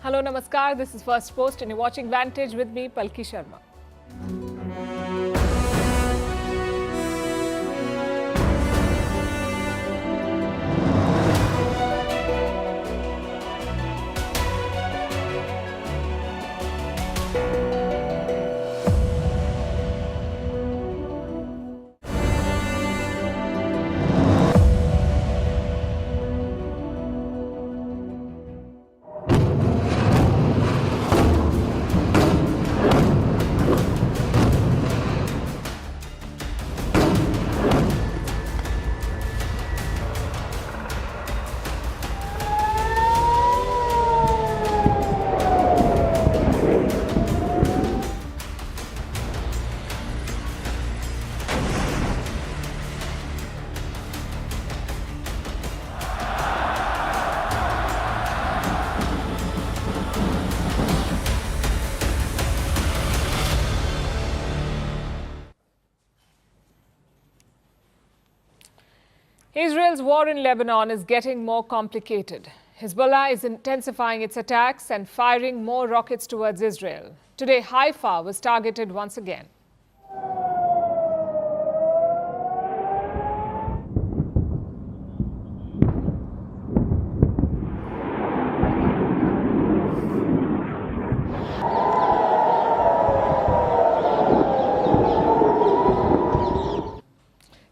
Hello, Namaskar. This is Firstpost and you're watching Vantage with me, Palki Sharma. Israel's war in Lebanon is getting more complicated. Hezbollah is intensifying its attacks and firing more rockets towards Israel. Today, Haifa was targeted once again.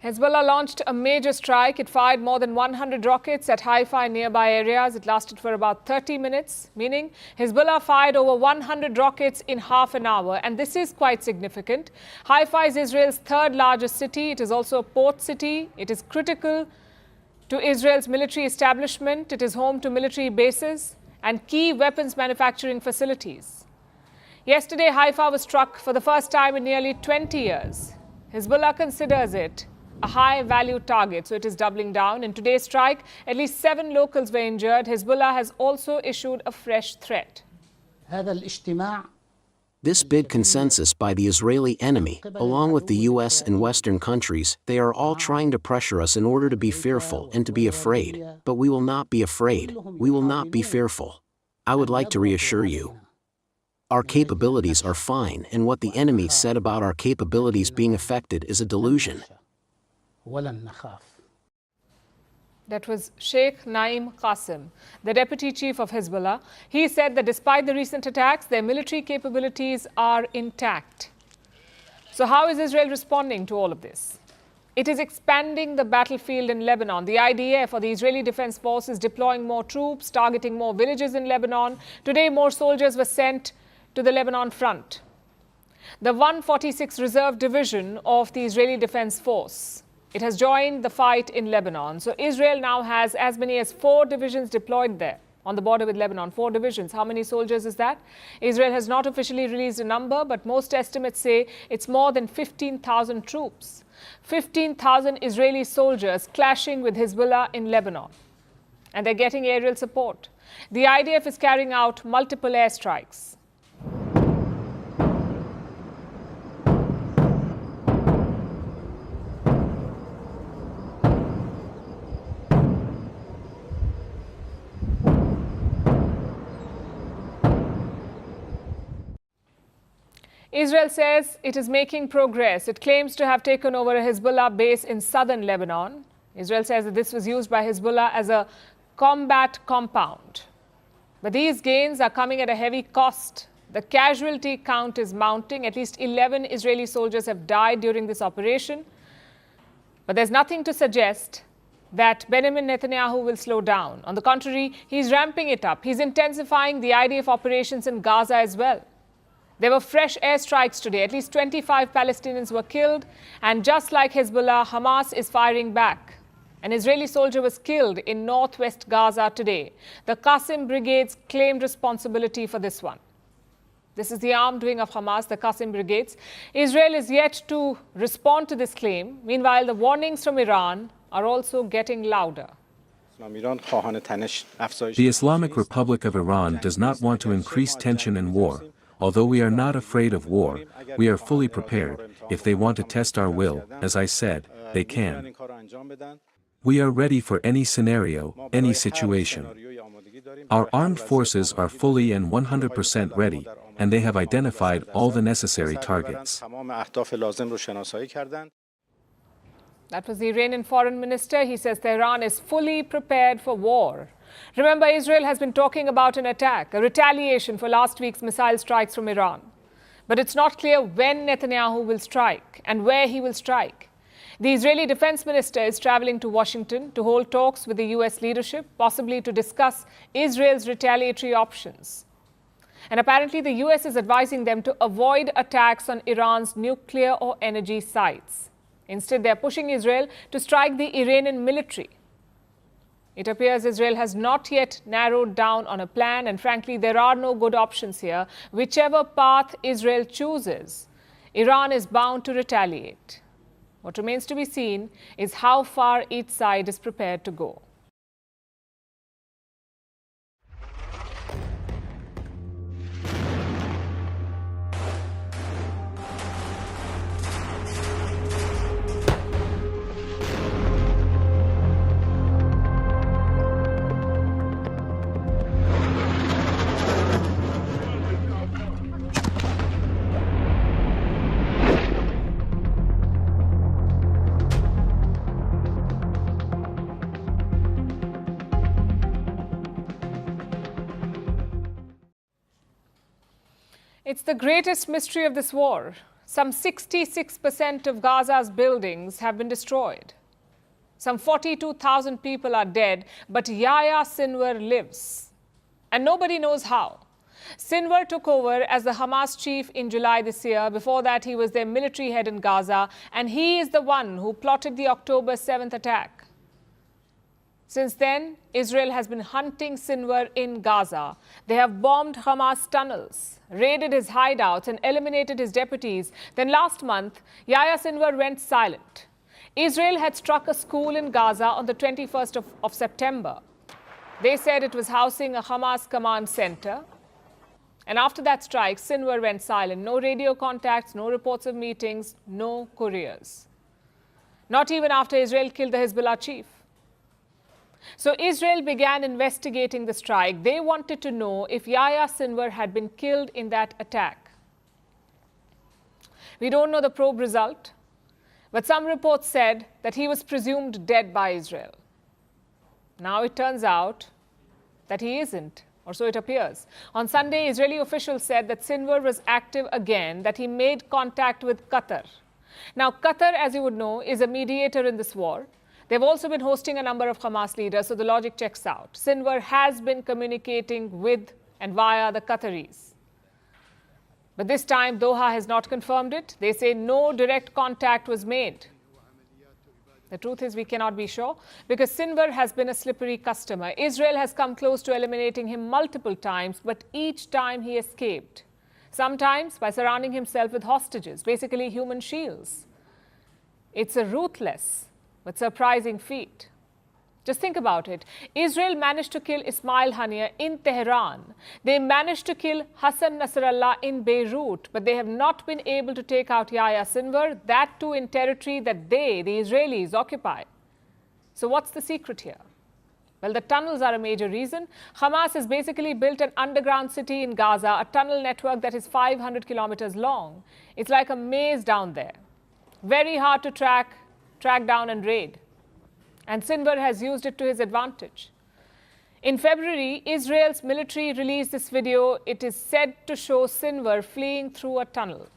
Hezbollah launched a major strike. It fired more than 100 rockets at Haifa and nearby areas. It lasted for about 30 minutes, meaning Hezbollah fired over 100 rockets in half an hour. And this is quite significant. Haifa is Israel's third largest city. It is also a port city. It is critical to Israel's military establishment. It is home to military bases and key weapons manufacturing facilities. Yesterday, Haifa was struck for the first time in nearly 20 years. Hezbollah considers it a high-value target, so it is doubling down. In today's strike, at least 7 locals were injured. Hezbollah has also issued a fresh threat. This big consensus by the Israeli enemy, along with the US and Western countries, they are all trying to pressure us in order to be fearful and to be afraid. But we will not be afraid. We will not be fearful. I would like to reassure you. Our capabilities are fine, and what the enemy said about our capabilities being affected is a delusion. That was Sheikh Naim Qasim, the deputy chief of Hezbollah. He said that despite the recent attacks, their military capabilities are intact. So how is Israel responding to all of this? It is expanding the battlefield in Lebanon. The IDF, or the Israeli Defense Force, is deploying more troops, targeting more villages in Lebanon. Today, more soldiers were sent to the Lebanon front. The 146th Reserve Division of the Israeli Defense Force, it has joined the fight in Lebanon. So Israel now has as many as 4 divisions deployed there on the border with Lebanon. 4 divisions. How many soldiers is that? Israel has not officially released a number, but most estimates say it's more than 15,000 troops. 15,000 Israeli soldiers clashing with Hezbollah in Lebanon. And they're getting aerial support. The IDF is carrying out multiple airstrikes. Israel says it is making progress. It claims to have taken over a Hezbollah base in southern Lebanon. Israel says that this was used by Hezbollah as a combat compound. But these gains are coming at a heavy cost. The casualty count is mounting. At least 11 Israeli soldiers have died during this operation. But there's nothing to suggest that Benjamin Netanyahu will slow down. On the contrary, he's ramping it up. He's intensifying the IDF operations in Gaza as well. There were fresh airstrikes today. At least 25 Palestinians were killed. And just like Hezbollah, Hamas is firing back. An Israeli soldier was killed in northwest Gaza today. The Qasim brigades claimed responsibility for this one. This is the armed wing of Hamas, the Qasim brigades. Israel is yet to respond to this claim. Meanwhile, the warnings from Iran are also getting louder. The Islamic Republic of Iran does not want to increase tension and war. Although we are not afraid of war, we are fully prepared. If they want to test our will, as I said, they can. We are ready for any scenario, any situation. Our armed forces are fully and 100% ready, and they have identified all the necessary targets. That was the Iranian foreign minister. He says Tehran is fully prepared for war. Remember, Israel has been talking about an attack, a retaliation for last week's missile strikes from Iran. But it's not clear when Netanyahu will strike and where he will strike. The Israeli defense minister is traveling to Washington to hold talks with the US leadership, possibly to discuss Israel's retaliatory options. And apparently the US is advising them to avoid attacks on Iran's nuclear or energy sites. Instead, they're pushing Israel to strike the Iranian military. It appears Israel has not yet narrowed down on a plan, and frankly, there are no good options here. Whichever path Israel chooses, Iran is bound to retaliate. What remains to be seen is how far each side is prepared to go. It's the greatest mystery of this war. Some 66% of Gaza's buildings have been destroyed. Some 42,000 people are dead, but Yahya Sinwar lives. And nobody knows how. Sinwar took over as the Hamas chief in July this year. Before that, he was their military head in Gaza, and he is the one who plotted the October 7th attack. Since then, Israel has been hunting Sinwar in Gaza. They have bombed Hamas tunnels, raided his hideouts, and eliminated his deputies. Then last month, Yahya Sinwar went silent. Israel had struck a school in Gaza on the 21st of September. They said it was housing a Hamas command center. And after that strike, Sinwar went silent. No radio contacts, no reports of meetings, no couriers. Not even after Israel killed the Hezbollah chief. So Israel began investigating the strike. They wanted to know if Yahya Sinwar had been killed in that attack. We don't know the probe result, but some reports said that he was presumed dead by Israel. Now it turns out that he isn't, or so it appears. On Sunday, Israeli officials said that Sinwar was active again, that he made contact with Qatar. Now, Qatar, as you would know, is a mediator in this war. They've also been hosting a number of Hamas leaders, so the logic checks out. Sinwar has been communicating with and via the Qataris. But this time, Doha has not confirmed it. They say no direct contact was made. The truth is, we cannot be sure, because Sinwar has been a slippery customer. Israel has come close to eliminating him multiple times, but each time he escaped. Sometimes by surrounding himself with hostages, basically human shields. It's a ruthless but surprising feat. Just think about it. Israel managed to kill Ismail Haniyeh in Tehran. They managed to kill Hassan Nasrallah in Beirut, but they have not been able to take out Yahya Sinwar, that too in territory that they, the Israelis, occupy. So what's the secret here? Well, the tunnels are a major reason. Hamas has basically built an underground city in Gaza, a tunnel network that is 500 kilometers long. It's like a maze down there. Very hard to track down and raid. And Sinwar has used it to his advantage. In February, Israel's military released this video. It is said to show Sinwar fleeing through a tunnel.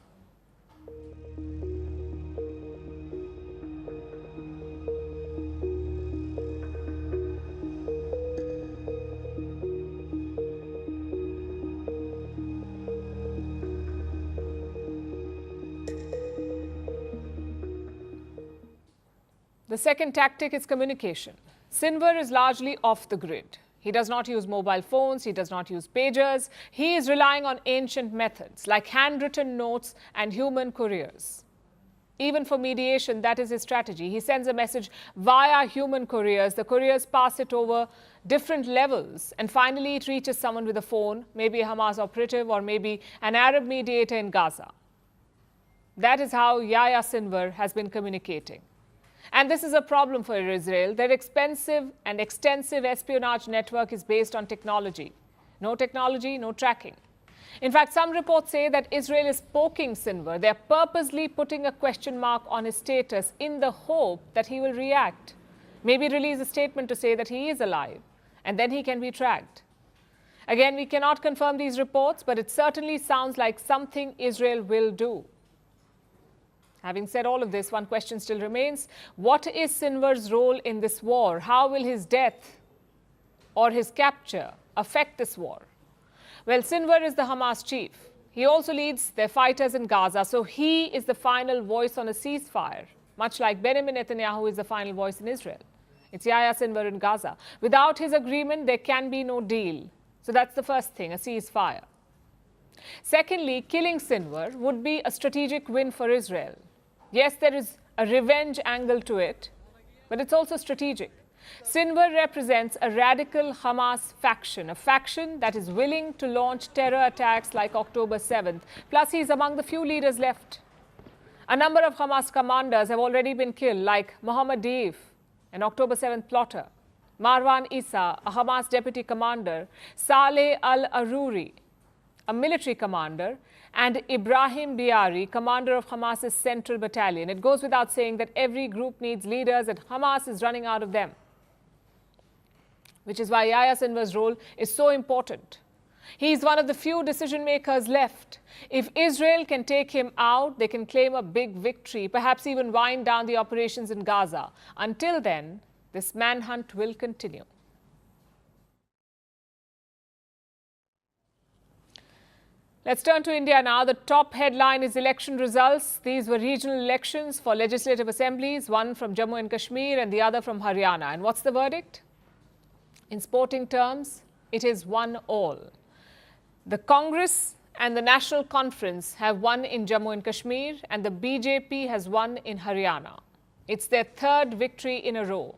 The second tactic is communication. Sinwar is largely off the grid. He does not use mobile phones, he does not use pagers. He is relying on ancient methods like handwritten notes and human couriers. Even for mediation, that is his strategy. He sends a message via human couriers. The couriers pass it over different levels, and finally it reaches someone with a phone, maybe a Hamas operative or maybe an Arab mediator in Gaza. That is how Yahya Sinwar has been communicating. And this is a problem for Israel. Their expensive and extensive espionage network is based on technology. No technology, no tracking. In fact, some reports say that Israel is poking Sinwar. They're purposely putting a question mark on his status in the hope that he will react. Maybe release a statement to say that he is alive, and then he can be tracked. Again, we cannot confirm these reports, but it certainly sounds like something Israel will do. Having said all of this, one question still remains. What is Sinwar's role in this war? How will his death or his capture affect this war? Well, Sinwar is the Hamas chief. He also leads their fighters in Gaza, so he is the final voice on a ceasefire, much like Benjamin Netanyahu is the final voice in Israel. It's Yahya Sinwar in Gaza. Without his agreement, there can be no deal. So that's the first thing, a ceasefire. Secondly, killing Sinwar would be a strategic win for Israel. Yes, there is a revenge angle to it, but it's also strategic. Sinwar represents a radical Hamas faction, a faction that is willing to launch terror attacks like October 7th. Plus, he's among the few leaders left. A number of Hamas commanders have already been killed, like Mohammed Deif, an October 7th plotter, Marwan Issa, a Hamas deputy commander, Saleh al-Aruri, a military commander, and Ibrahim Biari, commander of Hamas's Central Battalion. It goes without saying that every group needs leaders and Hamas is running out of them. Which is why Yahya Sinwar's role is so important. He is one of the few decision makers left. If Israel can take him out, they can claim a big victory, perhaps even wind down the operations in Gaza. Until then, this manhunt will continue. Let's turn to India now. The top headline is election results. These were regional elections for legislative assemblies, one from Jammu and Kashmir and the other from Haryana. And what's the verdict? In sporting terms, it is 1-1. The Congress and the National Conference have won in Jammu and Kashmir, and the BJP has won in Haryana. It's their third victory in a row.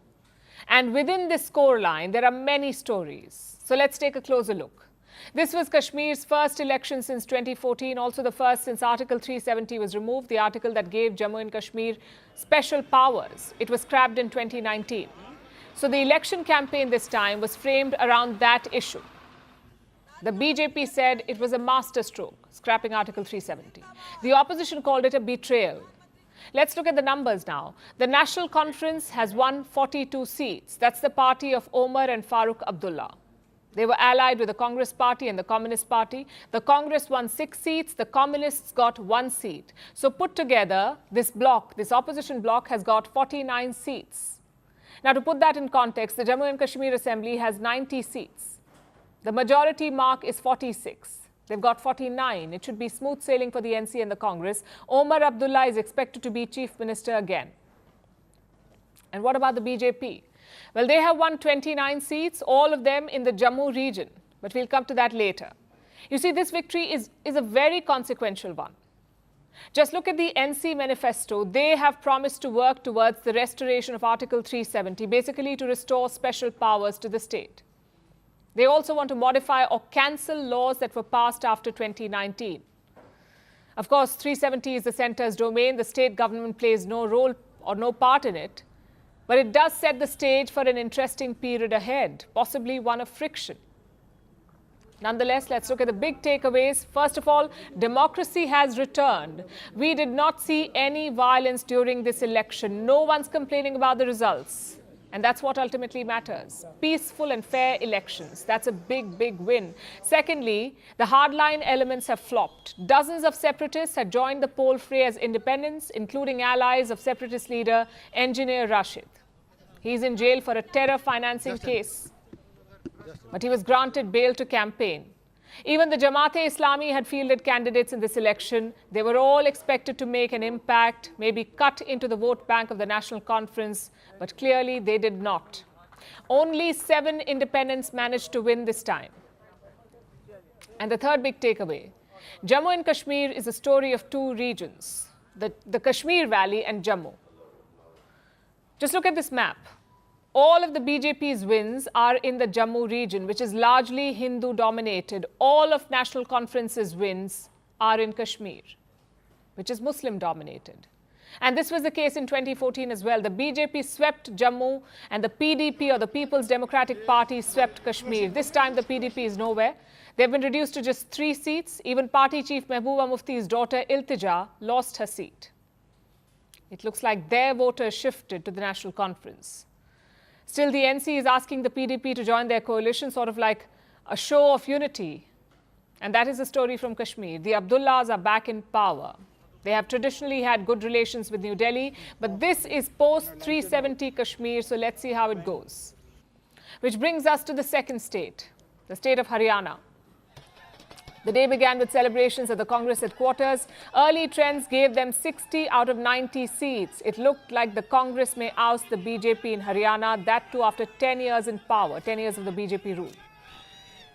And within this scoreline, there are many stories. So let's take a closer look. This was Kashmir's first election since 2014, also the first since Article 370 was removed, the article that gave Jammu and Kashmir special powers. It was scrapped in 2019. So the election campaign this time was framed around that issue. The BJP said it was a masterstroke, scrapping Article 370. The opposition called it a betrayal. Let's look at the numbers now. The National Conference has won 42 seats. That's the party of Omar and Farooq Abdullah. They were allied with the Congress Party and the Communist Party. The Congress won 6 seats. The Communists got 1 seat. So put together, this bloc, this opposition bloc, has got 49 seats. Now, to put that in context, the Jammu and Kashmir Assembly has 90 seats. The majority mark is 46. They've got 49. It should be smooth sailing for the NC and the Congress. Omar Abdullah is expected to be Chief Minister again. And what about the BJP? Well, they have won 29 seats, all of them in the Jammu region. But we'll come to that later. You see, this victory is a very consequential one. Just look at the NC manifesto. They have promised to work towards the restoration of Article 370, basically to restore special powers to the state. They also want to modify or cancel laws that were passed after 2019. Of course, 370 is the centre's domain. The state government plays no role or no part in it. But it does set the stage for an interesting period ahead, possibly one of friction. Nonetheless, let's look at the big takeaways. First of all, democracy has returned. We did not see any violence during this election. No one's complaining about the results. And that's what ultimately matters. Peaceful and fair elections. That's a big, big win. Secondly, the hardline elements have flopped. Dozens of separatists have joined the poll fray as independents, including allies of separatist leader Engineer Rashid. He's in jail for a terror financing case. But he was granted bail to campaign. Even the Jamaat-e-Islami had fielded candidates in this election. They were all expected to make an impact, maybe cut into the vote bank of the National Conference, but clearly they did not. Only 7 independents managed to win this time. And the third big takeaway, Jammu and Kashmir is a story of 2 regions, the Kashmir Valley and Jammu. Just look at this map. All of the BJP's wins are in the Jammu region, which is largely Hindu-dominated. All of National Conference's wins are in Kashmir, which is Muslim-dominated. And this was the case in 2014 as well. The BJP swept Jammu and the PDP, or the People's Democratic Party, swept Kashmir. This time the PDP is nowhere. They've been reduced to just 3 seats. Even party chief Mehbooba Mufti's daughter Iltija lost her seat. It looks like their voters shifted to the National Conference. Still, the NC is asking the PDP to join their coalition, sort of like a show of unity. And that is the story from Kashmir. The Abdullahs are back in power. They have traditionally had good relations with New Delhi, but this is post-370 Kashmir, so let's see how it goes. Which brings us to the second state, the state of Haryana. The day began with celebrations at the Congress headquarters. Early trends gave them 60 out of 90 seats. It looked like the Congress may oust the BJP in Haryana, that too after 10 years in power, 10 years of the BJP rule.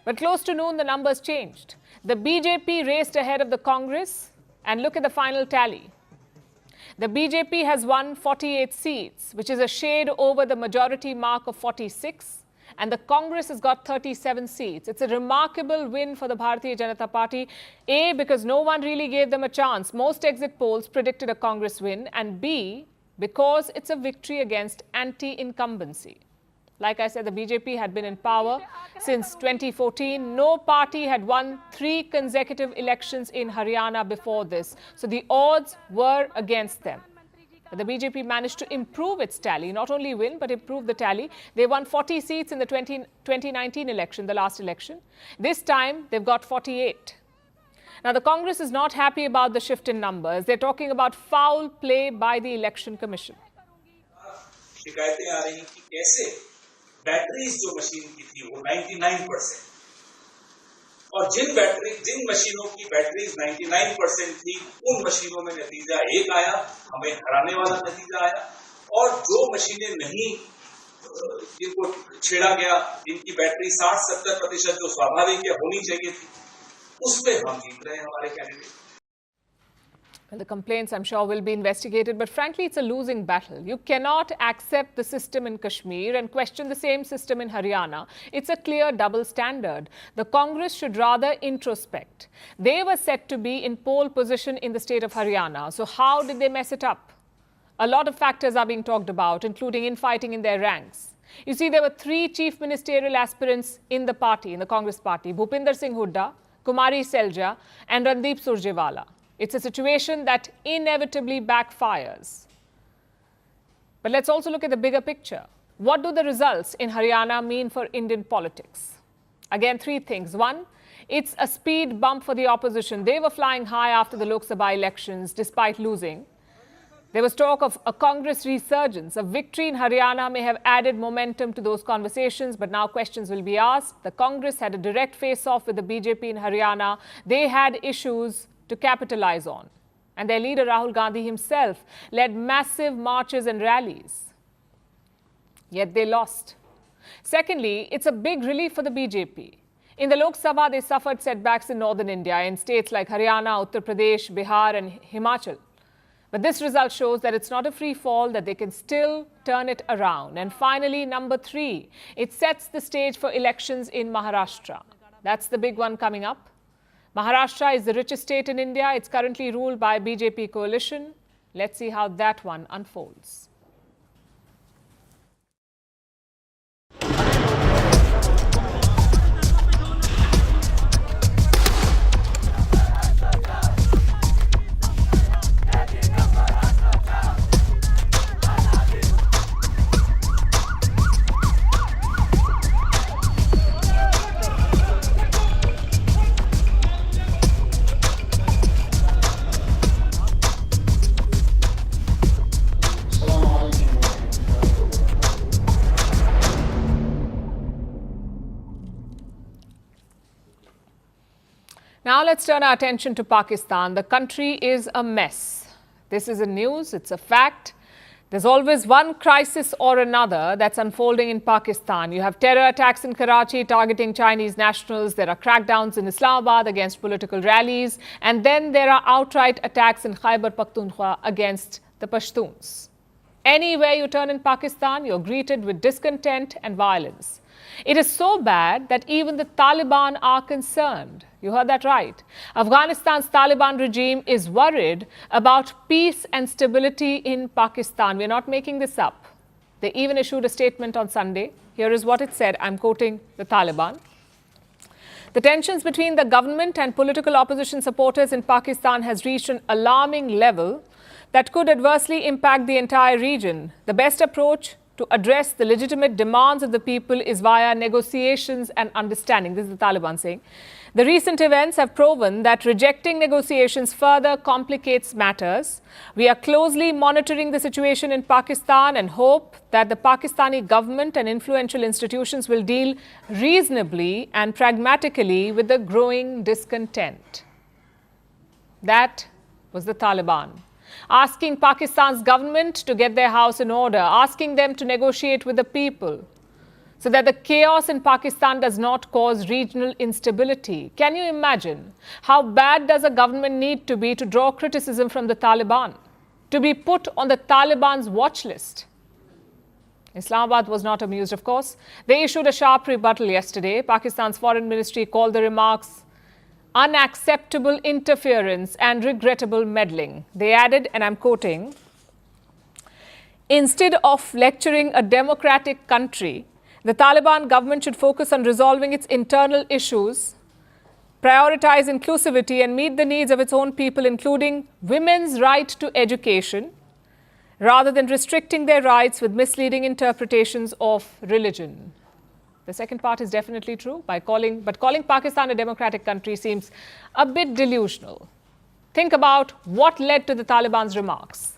But close to noon, the numbers changed. The BJP raced ahead of the Congress, and look at the final tally. The BJP has won 48 seats, which is a shade over the majority mark of 46. And the Congress has got 37 seats. It's a remarkable win for the Bharatiya Janata Party. A, because no one really gave them a chance. Most exit polls predicted a Congress win. And B, because it's a victory against anti-incumbency. Like I said, the BJP had been in power since 2014. No party had won 3 consecutive elections in Haryana before this. So the odds were against them. But the BJP managed to improve its tally, not only win, but improve the tally. They won 40 seats in the 2019 election, the last election. This time, they've got 48. Now, the Congress is not happy about the shift in numbers. They're talking about foul play by the Election Commission. शिकायतें आ रही कि कैसे batteries जो machine की थी वो 99% और जिन मशीनों की बैटरीज 99% थी उन मशीनों में नतीजा एक आया, हमें हराने वाला नतीजा आया, और जो मशीनें नहीं जिनको छेड़ा गया, जिनकी बैटरी 60-70% जो स्वाभाविक या होनी चाहिए थी, उसमें हम जीत रहे हैं हमारे candidate. Well, the complaints, I'm sure, will be investigated, but frankly, it's a losing battle. You cannot accept the system in Kashmir and question the same system in Haryana. It's a clear double standard. The Congress should rather introspect. They were set to be in pole position in the state of Haryana. So how did they mess it up? A lot of factors are being talked about, including infighting in their ranks. You see, there were 3 chief ministerial aspirants in the party, in the Congress party: Bhupinder Singh Hooda, Kumari Selja, and Randeep Surjewala. It's a situation that inevitably backfires. But let's also look at the bigger picture. What do the results in Haryana mean for Indian politics? Again, 3 things. 1, it's a speed bump for the opposition. They were flying high after the Lok Sabha elections, despite losing. There was talk of a Congress resurgence. A victory in Haryana may have added momentum to those conversations, but now questions will be asked. The Congress had a direct face-off with the BJP in Haryana. They had issues to capitalize on. And their leader, Rahul Gandhi himself, led massive marches and rallies. Yet they lost. Secondly, it's a big relief for the BJP. In the Lok Sabha, they suffered setbacks in northern India, in states like Haryana, Uttar Pradesh, Bihar, and Himachal. But this result shows that it's not a free fall, that they can still turn it around. And finally, number 3, it sets the stage for elections in Maharashtra. That's the big one coming up. Maharashtra is the richest state in India. It's currently ruled by a BJP coalition. Let's see how that one unfolds. Now let's turn our attention to Pakistan. The country is a mess. This is a news, it's a fact. There's always one crisis or another that's unfolding in Pakistan. You have terror attacks in Karachi targeting Chinese nationals. There are crackdowns in Islamabad against political rallies. And then there are outright attacks in Khyber Pakhtunkhwa against the Pashtuns. Anywhere you turn in Pakistan, you're greeted with discontent and violence. It is so bad that even the Taliban are concerned. You heard that right. Afghanistan's Taliban regime is worried about peace and stability in Pakistan. We're not making this up. They even issued a statement on Sunday. Here is what it said. I'm quoting the Taliban. The tensions between the government and political opposition supporters in Pakistan has reached an alarming level that could adversely impact the entire region. The best approach to address the legitimate demands of the people is via negotiations and understanding. This is the Taliban saying. The recent events have proven that rejecting negotiations further complicates matters. We are closely monitoring the situation in Pakistan and hope that the Pakistani government and influential institutions will deal reasonably and pragmatically with the growing discontent. That was the Taliban, asking Pakistan's government to get their house in order, asking them to negotiate with the people so that the chaos in Pakistan does not cause regional instability. Can you imagine how bad does a government need to be to draw criticism from the Taliban, to be put on the Taliban's watch list? Islamabad was not amused, of course. They issued a sharp rebuttal yesterday. Pakistan's foreign ministry called the remarks unacceptable interference and regrettable meddling. They added, and I'm quoting, "Instead of lecturing a democratic country, the Taliban government should focus on resolving its internal issues, prioritize inclusivity and meet the needs of its own people, including women's right to education, rather than restricting their rights with misleading interpretations of religion." The second part is definitely true, but calling Pakistan a democratic country seems a bit delusional. Think about what led to the Taliban's remarks.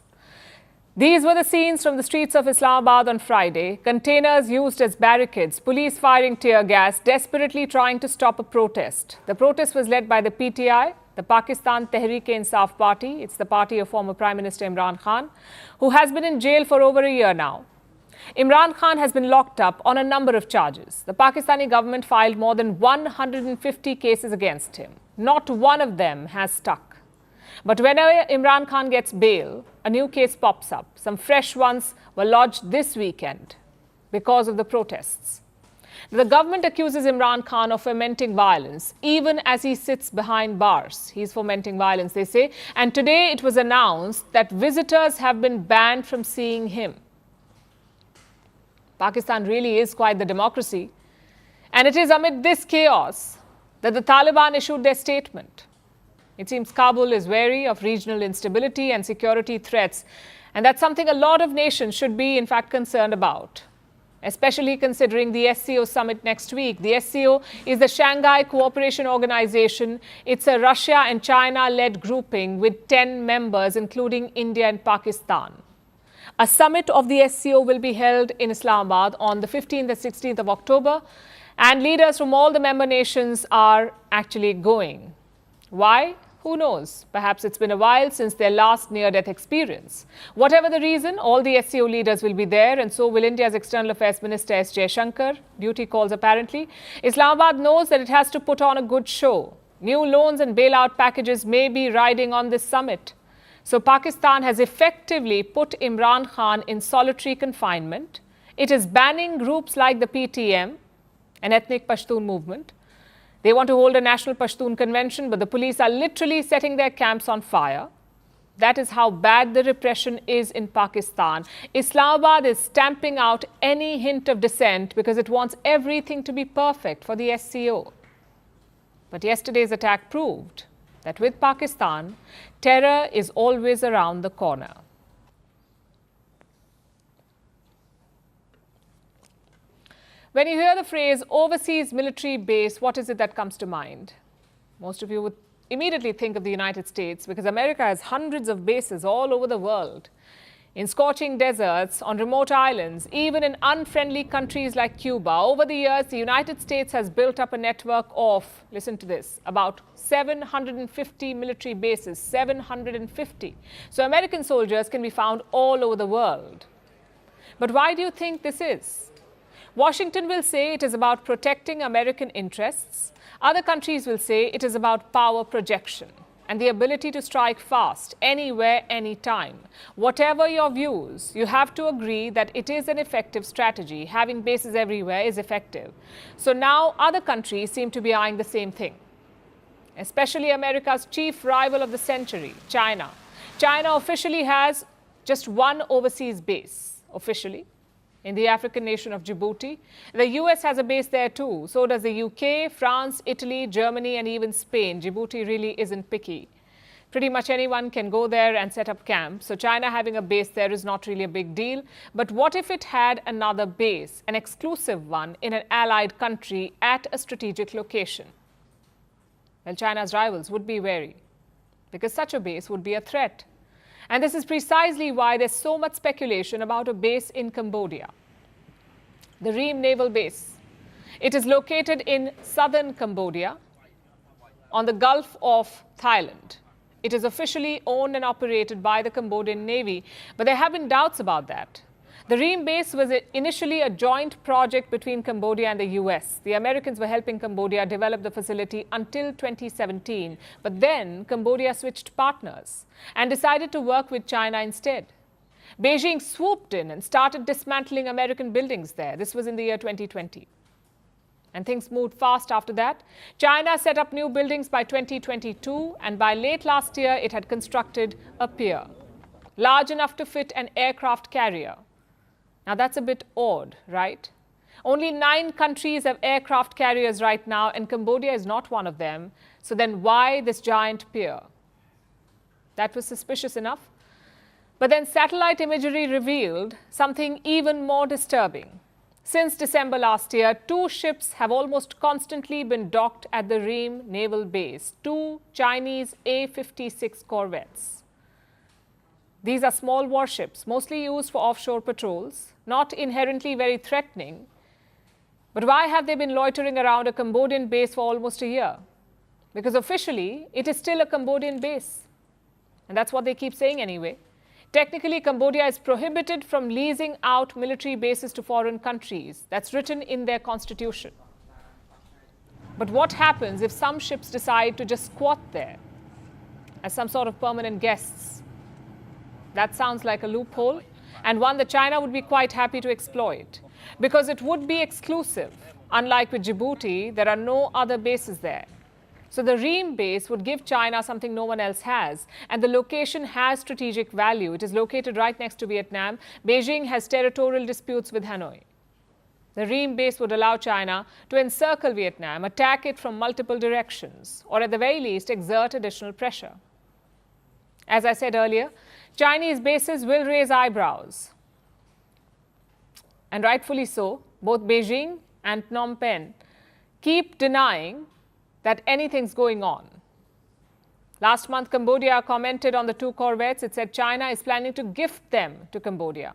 These were the scenes from the streets of Islamabad on Friday. Containers used as barricades, police firing tear gas, desperately trying to stop a protest. The protest was led by the PTI, the Pakistan Tehreek-e-Insaf Party. It's the party of former Prime Minister Imran Khan, who has been in jail for over a year now. Imran Khan has been locked up on a number of charges. The Pakistani government filed more than 150 cases against him. Not one of them has stuck. But whenever Imran Khan gets bail, a new case pops up. Some fresh ones were lodged this weekend because of the protests. The government accuses Imran Khan of fomenting violence, even as he sits behind bars. He's fomenting violence, they say. And today it was announced that visitors have been banned from seeing him. Pakistan really is quite the democracy. And it is amid this chaos that the Taliban issued their statement. It seems Kabul is wary of regional instability and security threats. And that's something a lot of nations should be, in fact, concerned about, especially considering the SCO summit next week. The SCO is the Shanghai Cooperation Organization. It's a Russia and China-led grouping with 10 members, including India and Pakistan. A summit of the SCO will be held in Islamabad on the 15th and 16th of October, and leaders from all the member nations are actually going. Why? Who knows? Perhaps it's been a while since their last near-death experience. Whatever the reason, all the SCO leaders will be there, and so will India's External Affairs Minister S. Jaishankar. Duty calls apparently. Islamabad knows that it has to put on a good show. New loans and bailout packages may be riding on this summit. So Pakistan has effectively put Imran Khan in solitary confinement. It is banning groups like the PTM, an ethnic Pashtun movement. They want to hold a national Pashtun convention, but the police are literally setting their camps on fire. That is how bad the repression is in Pakistan. Islamabad is stamping out any hint of dissent because it wants everything to be perfect for the SCO. But yesterday's attack proved that with Pakistan, terror is always around the corner. When you hear the phrase overseas military base, what is it that comes to mind? Most of you would immediately think of the United States because America has hundreds of bases all over the world. In scorching deserts, on remote islands, even in unfriendly countries like Cuba. Over the years, the United States has built up a network of, listen to this, about 750 military bases, 750. So American soldiers can be found all over the world. But why do you think this is? Washington will say it is about protecting American interests. Other countries will say it is about power projection. and the ability to strike fast, anywhere, anytime. Whatever your views, you have to agree that it is an effective strategy. Having bases everywhere is effective. So now other countries seem to be eyeing the same thing, especially America's chief rival of the century, China. China officially has just one overseas base, officially, in the African nation of Djibouti. The US has a base there too. So does the UK, France, Italy, Germany, and even Spain. Djibouti really isn't picky. Pretty much anyone can go there and set up camp. So China having a base there is not really a big deal. But what if it had another base, an exclusive one, in an allied country at a strategic location? Well, China's rivals would be wary, because such a base would be a threat. And this is precisely why there's so much speculation about a base in Cambodia. The Reem Naval Base. It is located in southern Cambodia on the Gulf of Thailand. It is officially owned and operated by the Cambodian Navy, but there have been doubts about that. The Reem base was initially a joint project between Cambodia and the US. The Americans were helping Cambodia develop the facility until 2017. But then Cambodia switched partners and decided to work with China instead. Beijing swooped in and started dismantling American buildings there. This was in the year 2020. And things moved fast after that. China set up new buildings by 2022, and by late last year, it had constructed a pier large enough to fit an aircraft carrier. Now that's a bit odd, right? Only 9 countries have aircraft carriers right now, and Cambodia is not one of them. So then why this giant pier? That was suspicious enough. But then satellite imagery revealed something even more disturbing. Since December last year, 2 ships have almost constantly been docked at the Reem Naval Base, 2 Chinese A-56 corvettes. These are small warships, mostly used for offshore patrols, not inherently very threatening. But why have they been loitering around a Cambodian base for almost a year? Because officially, it is still a Cambodian base. And that's what they keep saying anyway. Technically, Cambodia is prohibited from leasing out military bases to foreign countries. That's written in their constitution. But what happens if some ships decide to just squat there as some sort of permanent guests? That sounds like a loophole, and one that China would be quite happy to exploit, because it would be exclusive. Unlike with Djibouti, there are no other bases there. So the Reem base would give China something no one else has, and the location has strategic value. It is located right next to Vietnam. Beijing has territorial disputes with Hanoi. The Reem base would allow China to encircle Vietnam, attack it from multiple directions, or at the very least exert additional pressure. As I said earlier, Chinese bases will raise eyebrows. And rightfully so. Both Beijing and Phnom Penh keep denying that anything's going on. Last month, Cambodia commented on the 2 corvettes. It said China is planning to gift them to Cambodia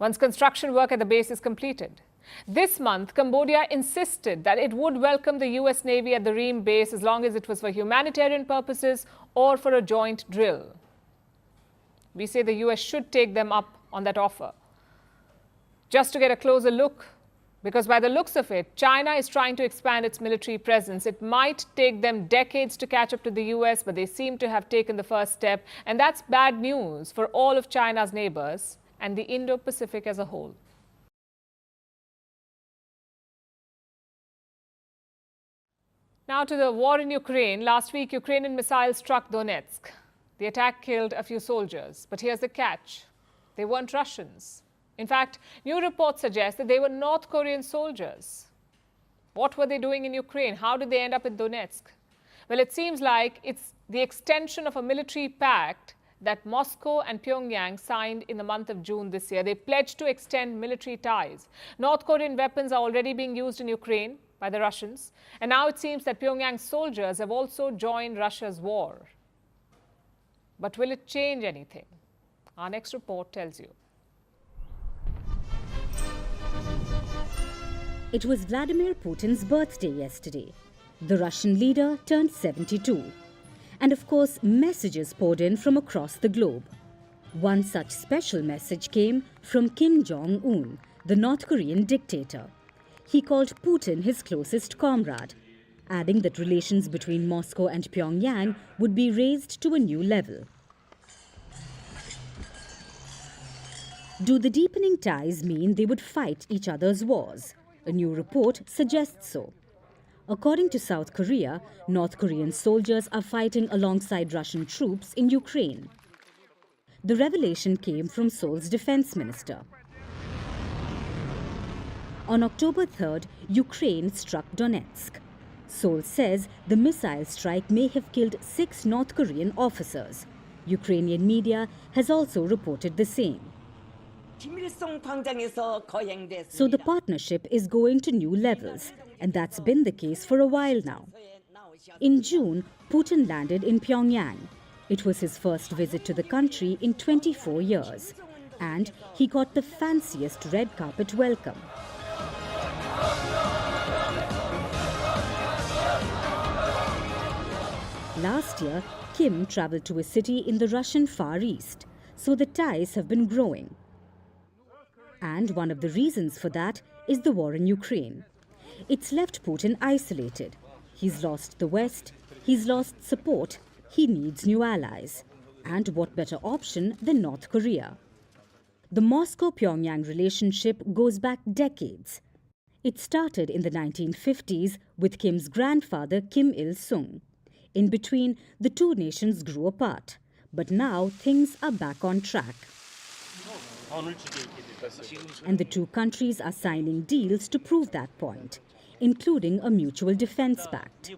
once construction work at the base is completed. This month, Cambodia insisted that it would welcome the US Navy at the Reem base as long as it was for humanitarian purposes or for a joint drill. We say the US should take them up on that offer. Just to get a closer look, because by the looks of it, China is trying to expand its military presence. It might take them decades to catch up to the US, but they seem to have taken the first step. And that's bad news for all of China's neighbors and the Indo-Pacific as a whole. Now to the war in Ukraine. Last week, Ukrainian missiles struck Donetsk. The attack killed a few soldiers. But here's the catch. They weren't Russians. In fact, new reports suggest that they were North Korean soldiers. What were they doing in Ukraine? How did they end up in Donetsk? Well, it seems like it's the extension of a military pact that Moscow and Pyongyang signed in the month of June this year. They pledged to extend military ties. North Korean weapons are already being used in Ukraine by the Russians. And now it seems that Pyongyang's soldiers have also joined Russia's war. But will it change anything? Our next report tells you. It was Vladimir Putin's birthday yesterday. The Russian leader turned 72. And of course, messages poured in from across the globe. One such special message came from Kim Jong-un, the North Korean dictator. He called Putin his closest comrade. adding that relations between Moscow and Pyongyang would be raised to a new level. Do the deepening ties mean they would fight each other's wars? A new report suggests so. According to South Korea, North Korean soldiers are fighting alongside Russian troops in Ukraine. The revelation came from Seoul's defense minister. On October 3rd, Ukraine struck Donetsk. Seoul says the missile strike may have killed 6 North Korean officers. Ukrainian media has also reported the same. So the partnership is going to new levels, and that's been the case for a while now. In June, Putin landed in Pyongyang. It was his first visit to the country in 24 years, and he got the fanciest red carpet welcome. Last year, Kim travelled to a city in the Russian Far East, so the ties have been growing. And one of the reasons for that is the war in Ukraine. It's left Putin isolated. He's lost the West, he's lost support, he needs new allies. And what better option than North Korea? The Moscow-Pyongyang relationship goes back decades. It started in the 1950s with Kim's grandfather Kim Il-sung. In between, the two nations grew apart. But now things are back on track. And the two countries are signing deals to prove that point, including a mutual defense pact.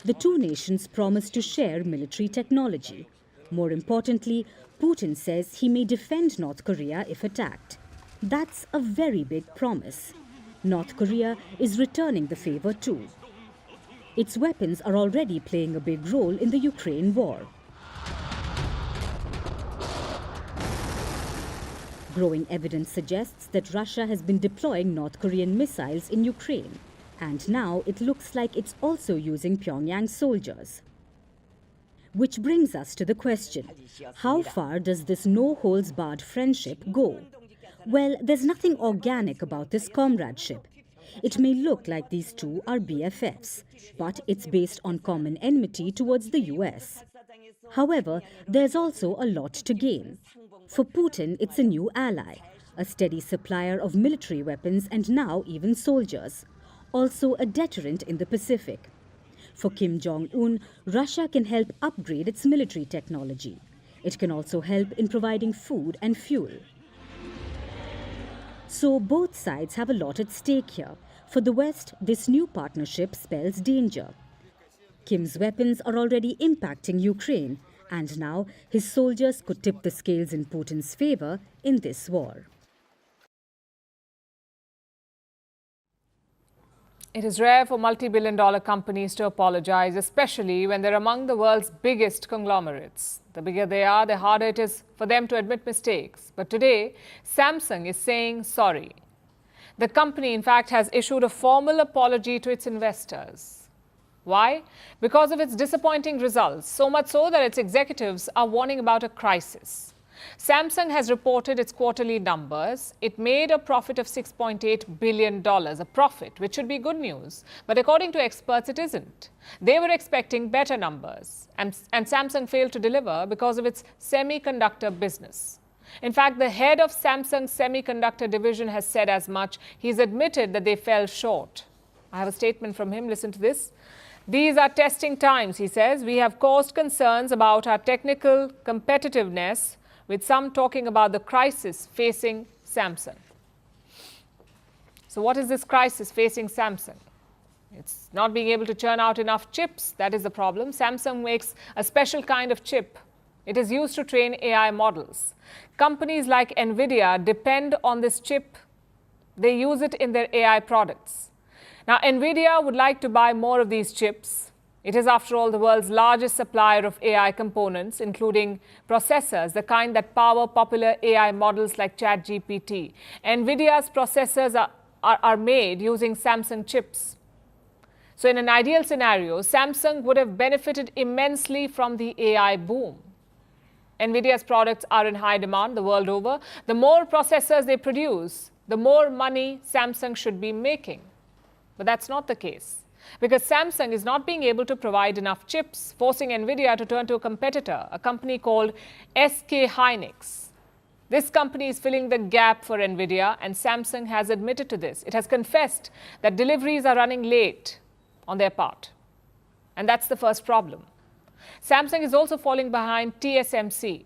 The two nations promise to share military technology. More importantly, Putin says he may defend North Korea if attacked. That's a very big promise. North Korea is returning the favor too. Its weapons are already playing a big role in the Ukraine war. Growing evidence suggests that Russia has been deploying North Korean missiles in Ukraine, and now it looks like it's also using Pyongyang soldiers. Which brings us to the question, how far does this no-holds-barred friendship go? Well, there's nothing organic about this comradeship. It may look like these two are BFFs, but it's based on common enmity towards the US. However, there's also a lot to gain. For Putin, it's a new ally, a steady supplier of military weapons and now even soldiers. Also a deterrent in the Pacific. For Kim Jong-un, Russia can help upgrade its military technology. It can also help in providing food and fuel. So both sides have a lot at stake here. For the West, this new partnership spells danger. Kim's weapons are already impacting Ukraine, and now his soldiers could tip the scales in Putin's favor in this war. It is rare for multi-billion-dollar companies to apologize, especially when they're among the world's biggest conglomerates. The bigger they are, the harder it is for them to admit mistakes. But today, Samsung is saying sorry. The company, in fact, has issued a formal apology to its investors. Why? Because of its disappointing results, so much so that its executives are warning about a crisis. Samsung has reported its quarterly numbers. It made a profit of $6.8 billion, a profit, which should be good news. But according to experts, it isn't. They were expecting better numbers, and Samsung failed to deliver because of its semiconductor business. In fact, the head of Samsung's semiconductor division has said as much. He's admitted that they fell short. I have a statement from him. Listen to this. These are testing times, he says. We have caused concerns about our technical competitiveness, with some talking about the crisis facing Samsung. So what is this crisis facing Samsung? It's not being able to churn out enough chips. That is the problem. Samsung makes a special kind of chip. It is used to train AI models. Companies like NVIDIA depend on this chip. They use it in their AI products. Now, NVIDIA would like to buy more of these chips. It is, after all, the world's largest supplier of AI components, including processors, the kind that power popular AI models like ChatGPT. NVIDIA's processors are made using Samsung chips. So in an ideal scenario, Samsung would have benefited immensely from the AI boom. NVIDIA's products are in high demand the world over. The more processors they produce, the more money Samsung should be making. But that's not the case. because Samsung is not being able to provide enough chips, forcing Nvidia to turn to a competitor, a company called SK Hynix. This company is filling the gap for Nvidia, and Samsung has admitted to this. It has confessed that deliveries are running late on their part. And that's the first problem. Samsung is also falling behind TSMC,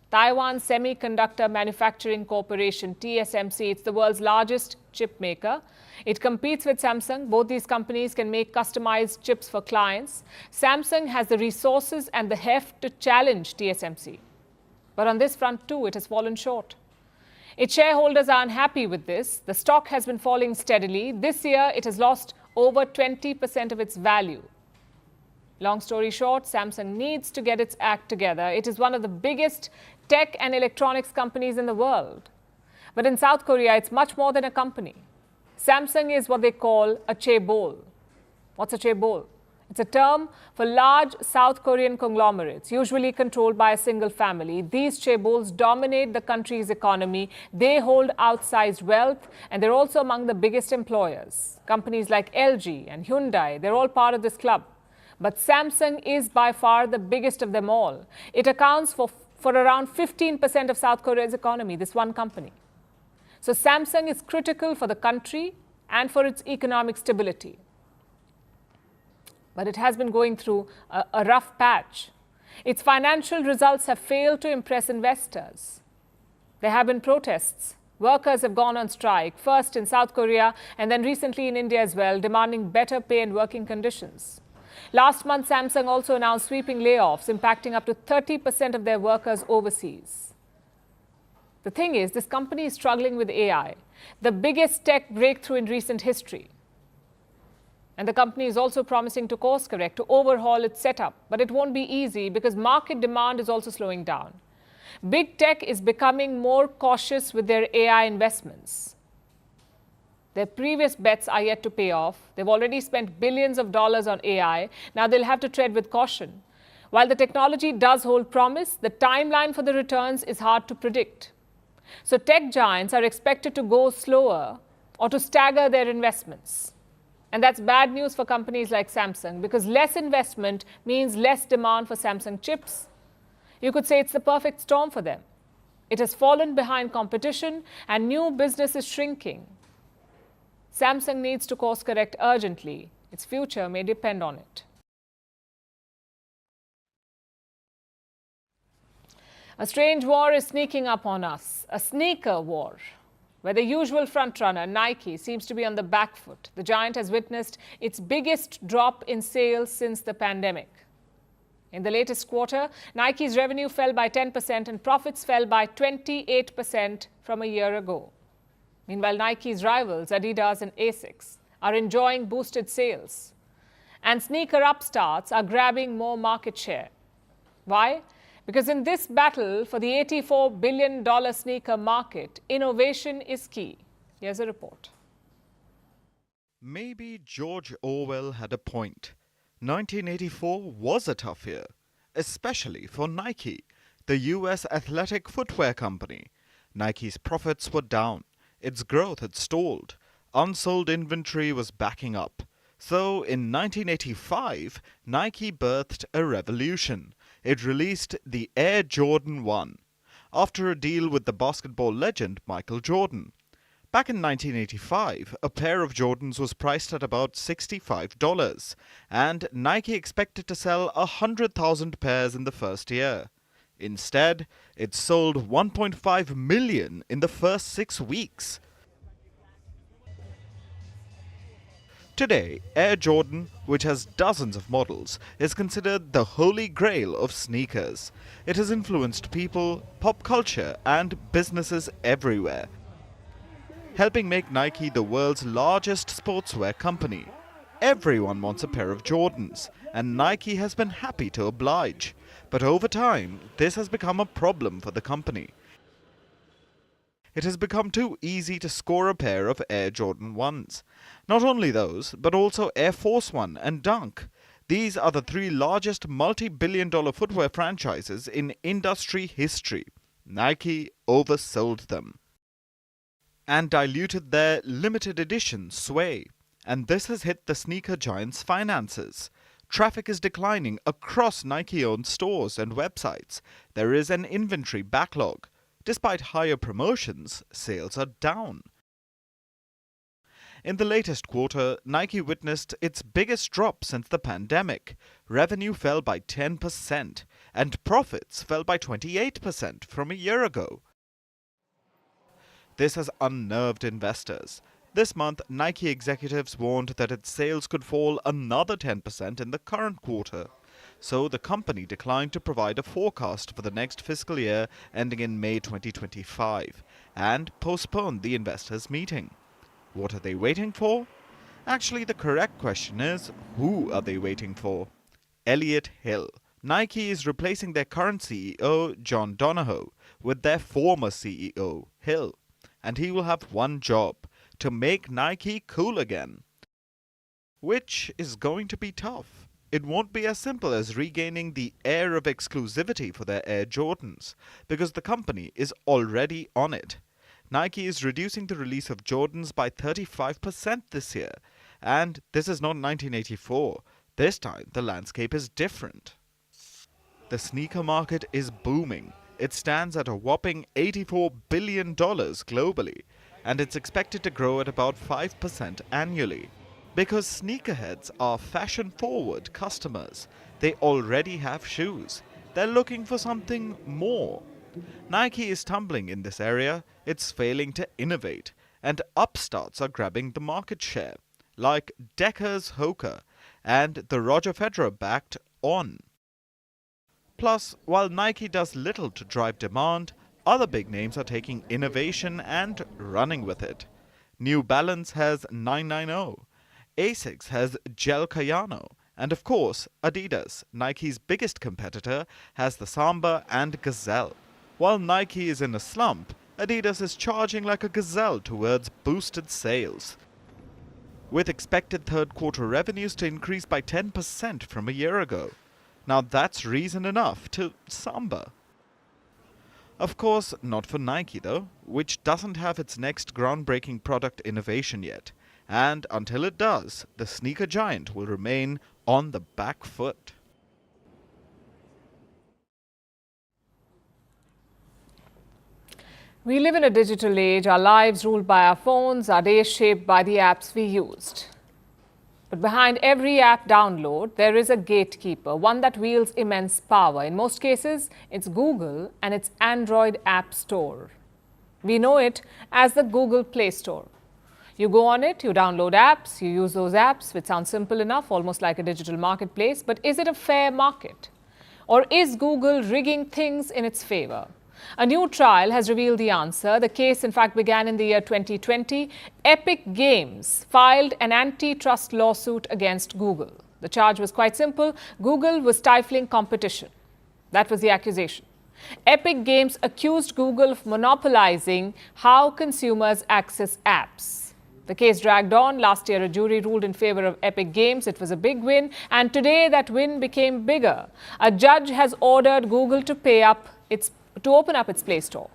Taiwan Semiconductor Manufacturing Corporation, TSMC. It's the world's largest chip maker. It competes with Samsung. Both these companies can make customized chips for clients. Samsung has the resources and the heft to challenge TSMC. But on this front too, it has fallen short. Its shareholders are unhappy with this. The stock has been falling steadily. This year, it has lost over 20% of its value. Long story short, Samsung needs to get its act together. It is one of the biggest tech and electronics companies in the world. But in South Korea, it's much more than a company. Samsung is what they call a chaebol. What's a chaebol? It's a term for large South Korean conglomerates, usually controlled by a single family. These chaebols dominate the country's economy. They hold outsized wealth, and they're also among the biggest employers. Companies like LG and Hyundai, they're all part of this club. But Samsung is by far the biggest of them all. It accounts for around 15% of South Korea's economy, this one company. So Samsung is critical for the country and for its economic stability. But it has been going through a rough patch. Its financial results have failed to impress investors. There have been protests. Workers have gone on strike, first in South Korea and then recently in India as well, demanding better pay and working conditions. Last month, Samsung also announced sweeping layoffs, impacting up to 30% of their workers overseas. The thing is, this company is struggling with AI, the biggest tech breakthrough in recent history. And the company is also promising to course correct, to overhaul its setup. But it won't be easy because market demand is also slowing down. Big tech is becoming more cautious with their AI investments. Their previous bets are yet to pay off. They've already spent billions of dollars on AI. Now they'll have to tread with caution. While the technology does hold promise, the timeline for the returns is hard to predict. So tech giants are expected to go slower or to stagger their investments. And that's bad news for companies like Samsung because less investment means less demand for Samsung chips. You could say it's the perfect storm for them. It has fallen behind competition and new business is shrinking. Samsung needs to course correct urgently. Its future may depend on it. A strange war is sneaking up on us, a sneaker war, where the usual frontrunner, Nike, seems to be on the back foot. The giant has witnessed its biggest drop in sales since the pandemic. In the latest quarter, Nike's revenue fell by 10% and profits fell by 28% from a year ago. Meanwhile, Nike's rivals, Adidas and Asics, are enjoying boosted sales. And sneaker upstarts are grabbing more market share. Why? Because in this battle for the $84 billion sneaker market, innovation is key. Here's a report. Maybe George Orwell had a point. 1984 was a tough year, especially for Nike, the US athletic footwear company. Nike's profits were down. Its growth had stalled. Unsold inventory was backing up. So in 1985, Nike birthed a revolution. It released the Air Jordan 1 after a deal with the basketball legend Michael Jordan. Back in 1985, a pair of Jordans was priced at about $65, and Nike expected to sell 100,000 pairs in the first year. Instead, it sold 1.5 million in the first 6 weeks. Today, Air Jordan, which has dozens of models, is considered the holy grail of sneakers. It has influenced people, pop culture, and businesses everywhere, helping make Nike the world's largest sportswear company. Everyone wants a pair of Jordans, and Nike has been happy to oblige. But over time, this has become a problem for the company. It has become too easy to score a pair of Air Jordan 1s. Not only those, but also Air Force 1 and Dunk. These are the 3 largest multi-billion-dollar footwear franchises in industry history. Nike oversold them and diluted their limited edition sway. and this has hit the sneaker giant's finances. Traffic is declining across Nike-owned stores and websites. There is an inventory backlog. Despite higher promotions, sales are down. In the latest quarter, Nike witnessed its biggest drop since the pandemic. Revenue fell by 10%, and profits fell by 28% from a year ago. This has unnerved investors. This month, Nike executives warned that its sales could fall another 10% in the current quarter. So the company declined to provide a forecast for the next fiscal year ending in May 2025 and postponed the investors' meeting. What are they waiting for? Actually, the correct question is, who are they waiting for? Elliott Hill. Nike is replacing their current CEO, John Donahoe, with their former CEO, Hill. And he will have one job, to make Nike cool again. Which is going to be tough. It won't be as simple as regaining the air of exclusivity for their Air Jordans, because the company is already on it. Nike is reducing the release of Jordans by 35% this year. And this is not 1984. This time, the landscape is different. The sneaker market is booming. It stands at a whopping $84 billion globally, and it's expected to grow at about 5% annually. Because sneakerheads are fashion-forward customers. They already have shoes. They're looking for something more. Nike is tumbling in this area. It's failing to innovate, and upstarts are grabbing the market share, like Decker's Hoka and the Roger Federer-backed On. Plus, while Nike does little to drive demand, other big names are taking innovation and running with it. New Balance has 990, Asics has Gel Cayano, and of course, Adidas, Nike's biggest competitor, has the Samba and Gazelle. While Nike is in a slump, Adidas is charging like a gazelle towards boosted sales, with expected third quarter revenues to increase by 10% from a year ago. Now that's reason enough to Samba. Of course, not for Nike though, which doesn't have its next groundbreaking product innovation yet. And until it does, the sneaker giant will remain on the back foot. We live in a digital age, our lives ruled by our phones, our days shaped by the apps we used. But behind every app download, there is a gatekeeper, one that wields immense power. In most cases, it's Google and its Android App Store. We know it as the Google Play Store. You go on it, you download apps, you use those apps, which sounds simple enough, almost like a digital marketplace. But is it a fair market? Or is Google rigging things in its favor? A new trial has revealed the answer. The case, in fact, began in the year 2020. Epic Games filed an antitrust lawsuit against Google. The charge was quite simple. Google was stifling competition. That was the accusation. Epic Games accused Google of monopolizing how consumers access apps. The case dragged on. Last year, a jury ruled in favor of Epic Games. It was a big win. And today, that win became bigger. A judge has ordered Google to open up its Play Store.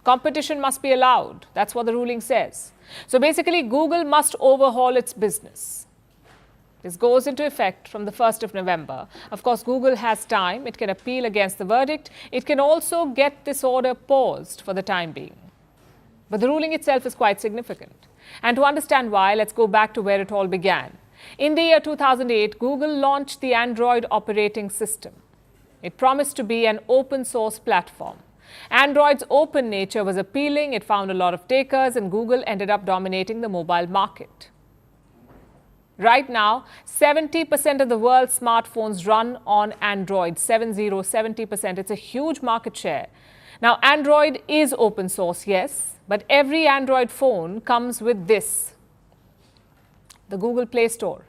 Competition must be allowed. That's what the ruling says. So basically, Google must overhaul its business. This goes into effect from the 1st of November. Of course, Google has time. It can appeal against the verdict. It can also get this order paused for the time being. But the ruling itself is quite significant. And to understand why, let's go back to where it all began. In the year 2008, Google launched the Android operating system. It promised to be an open source platform. Android's open nature was appealing. It found a lot of takers, and Google ended up dominating the mobile market. Right now, 70% of the world's smartphones run on Android. 70%. It's a huge market share. Now, Android is open source, yes, but every Android phone comes with this, the Google Play Store.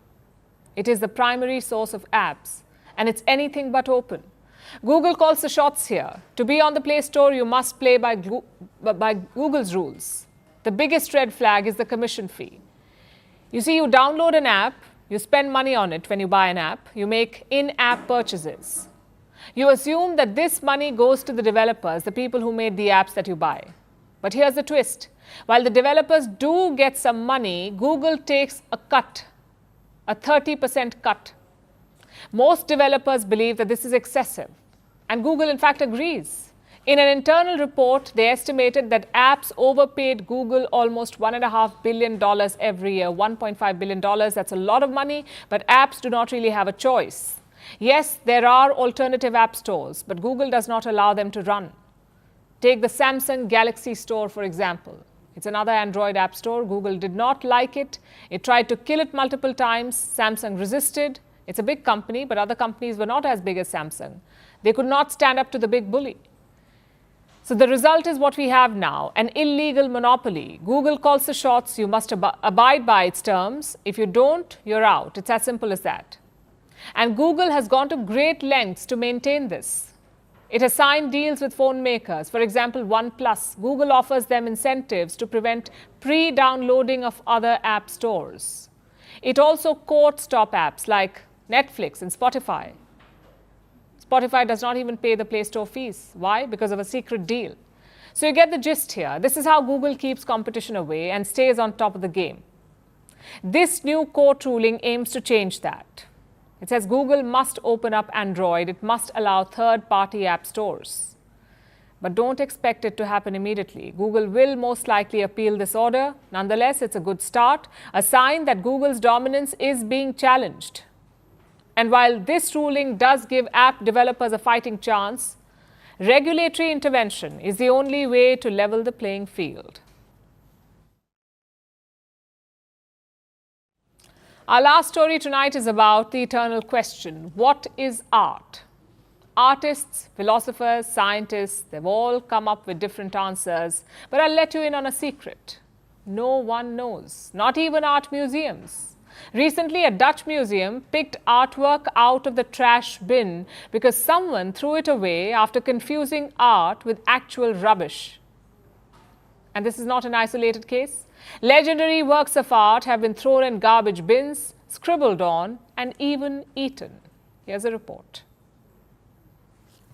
It is the primary source of apps, and it's anything but open. Google calls the shots here. To be on the Play Store, you must play by Google's rules. The biggest red flag is the commission fee. You see, you download an app, you spend money on it when you buy an app, you make in-app purchases. You assume that this money goes to the developers, the people who made the apps that you buy. But here's the twist. While the developers do get some money, Google takes a cut, a 30% cut. Most developers believe that this is excessive, and Google in fact agrees. In an internal report, they estimated that apps overpaid Google almost $1.5 billion every year, $1.5 billion. That's a lot of money, but apps do not really have a choice. Yes, there are alternative app stores, but Google does not allow them to run. Take the Samsung Galaxy Store, for example. It's another Android app store. Google did not like it. It tried to kill it multiple times. Samsung resisted. It's a big company, but other companies were not as big as Samsung. They could not stand up to the big bully. So the result is what we have now, an illegal monopoly. Google calls the shots. You must abide by its terms. If you don't, you're out. It's as simple as that. And Google has gone to great lengths to maintain this. It has signed deals with phone makers. For example, OnePlus. Google offers them incentives to prevent pre-downloading of other app stores. It also courts top apps like Netflix and Spotify. Spotify does not even pay the Play Store fees. Why? Because of a secret deal. So you get the gist here. This is how Google keeps competition away and stays on top of the game. This new court ruling aims to change that. It says Google must open up Android. It must allow third-party app stores. But don't expect it to happen immediately. Google will most likely appeal this order. Nonetheless, it's a good start, a sign that Google's dominance is being challenged. And while this ruling does give app developers a fighting chance, regulatory intervention is the only way to level the playing field. Our last story tonight is about the eternal question: what is art? Artists, philosophers, scientists, they've all come up with different answers. But I'll let you in on a secret. No one knows, not even art museums. Recently, a Dutch museum picked artwork out of the trash bin because someone threw it away after confusing art with actual rubbish. And this is not an isolated case. Legendary works of art have been thrown in garbage bins, scribbled on, and even eaten. Here's a report.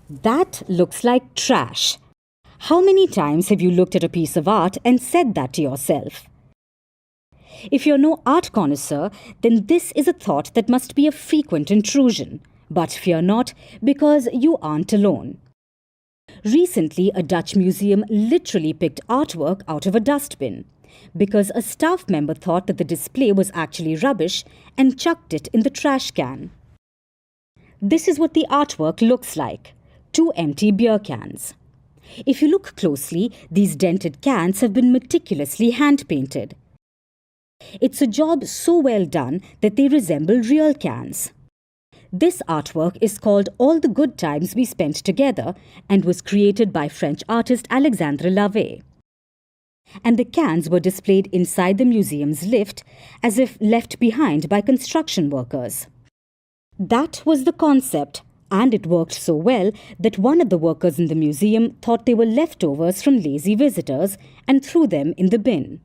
That looks like trash. How many times have you looked at a piece of art and said that to yourself? If you're no art connoisseur, then this is a thought that must be a frequent intrusion. But fear not, because you aren't alone. Recently, a Dutch museum literally picked artwork out of a dustbin because a staff member thought that the display was actually rubbish and chucked it in the trash can. This is what the artwork looks like: 2 empty beer cans. If you look closely, these dented cans have been meticulously hand-painted. It's a job so well done that they resemble real cans. This artwork is called All the Good Times We Spent Together and was created by French artist Alexandre Lavey. And the cans were displayed inside the museum's lift as if left behind by construction workers. That was the concept, and it worked so well that one of the workers in the museum thought they were leftovers from lazy visitors and threw them in the bin.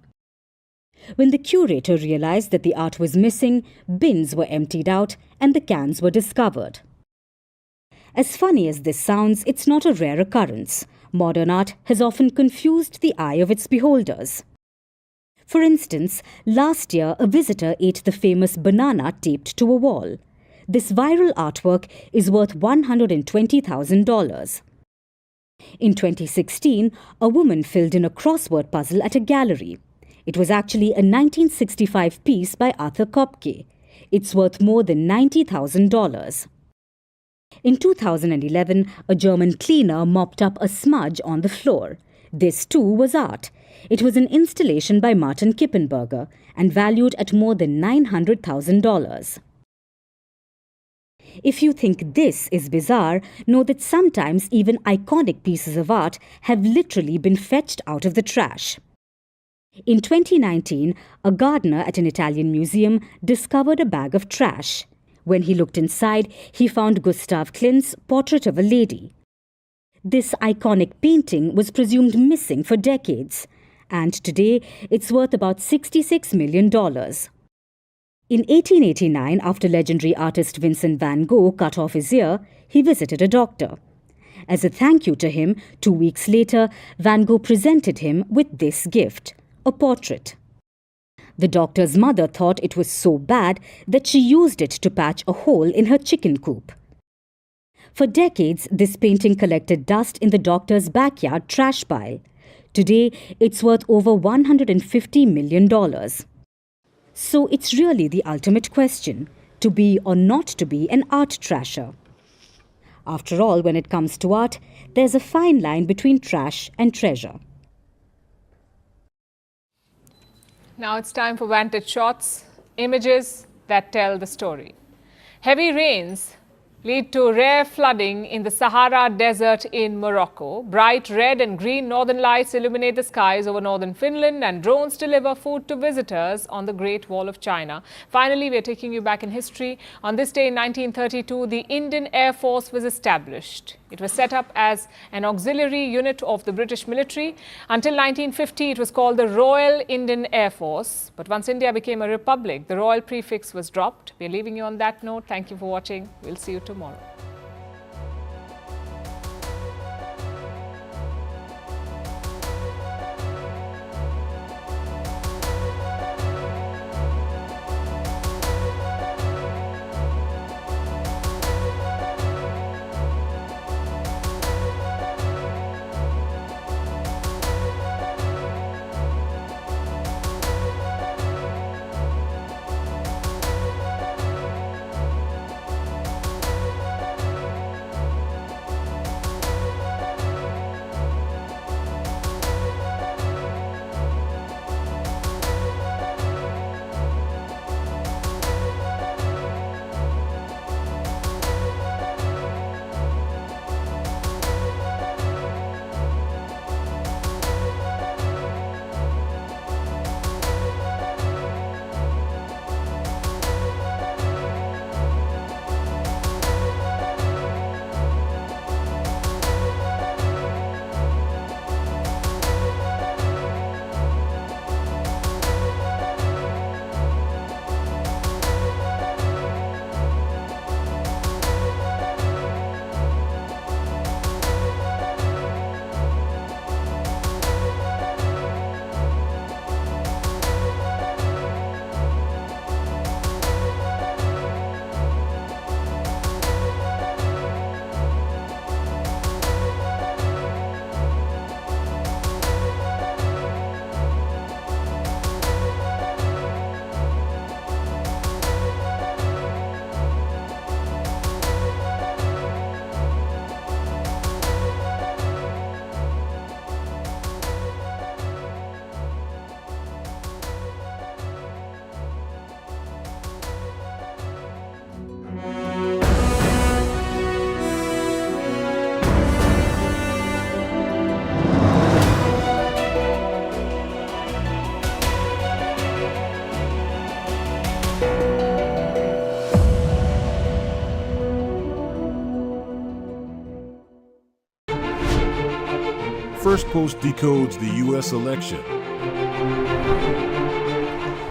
When the curator realized that the art was missing, bins were emptied out and the cans were discovered. As funny as this sounds, it's not a rare occurrence. Modern art has often confused the eye of its beholders. For instance, last year a visitor ate the famous banana taped to a wall. This viral artwork is worth $120,000. In 2016, a woman filled in a crossword puzzle at a gallery. It was actually a 1965 piece by Arthur Kopke. It's worth more than $90,000. In 2011, a German cleaner mopped up a smudge on the floor. This too was art. It was an installation by Martin Kippenberger and valued at more than $900,000. If you think this is bizarre, know that sometimes even iconic pieces of art have literally been fetched out of the trash. In 2019, a gardener at an Italian museum discovered a bag of trash. When he looked inside, he found Gustav Klimt's Portrait of a Lady. This iconic painting was presumed missing for decades, and today it's worth about $66 million. In 1889, after legendary artist Vincent van Gogh cut off his ear, he visited a doctor. As a thank you to him, 2 weeks later, Van Gogh presented him with this gift: a portrait. The doctor's mother thought it was so bad that she used it to patch a hole in her chicken coop. For decades, this painting collected dust in the doctor's backyard trash pile. Today, it's worth over $150 million. So it's really the ultimate question, to be or not to be an art trasher. After all, when it comes to art, there's a fine line between trash and treasure. Now it's time for Vantage shots, images that tell the story. Heavy rains lead to rare flooding in the Sahara Desert in Morocco. Bright red and green northern lights illuminate the skies over northern Finland, and drones deliver food to visitors on the Great Wall of China. Finally, we're taking you back in history. On this day in 1932, the Indian Air Force was established. It was set up as an auxiliary unit of the British military. Until 1950, it was called the Royal Indian Air Force. But once India became a republic, the royal prefix was dropped. We're leaving you on that note. Thank you for watching. We'll see you tomorrow. Firstpost decodes the U.S. election,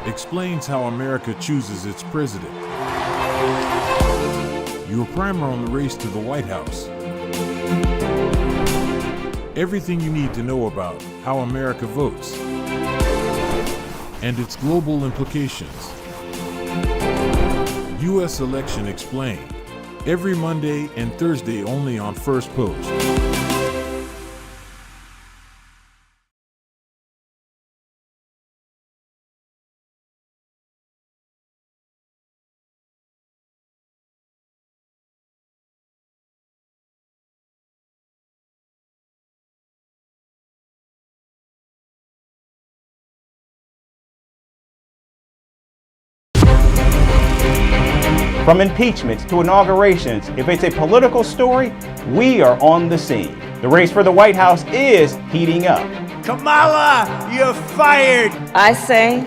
explains how America chooses its president. Your primer on the race to the White House. Everything you need to know about how America votes and its global implications. U.S. Election Explained. Every Monday and Thursday only on Firstpost. From impeachments to inaugurations, if it's a political story, we are on the scene. The race for the White House is heating up. Kamala, you're fired! I say,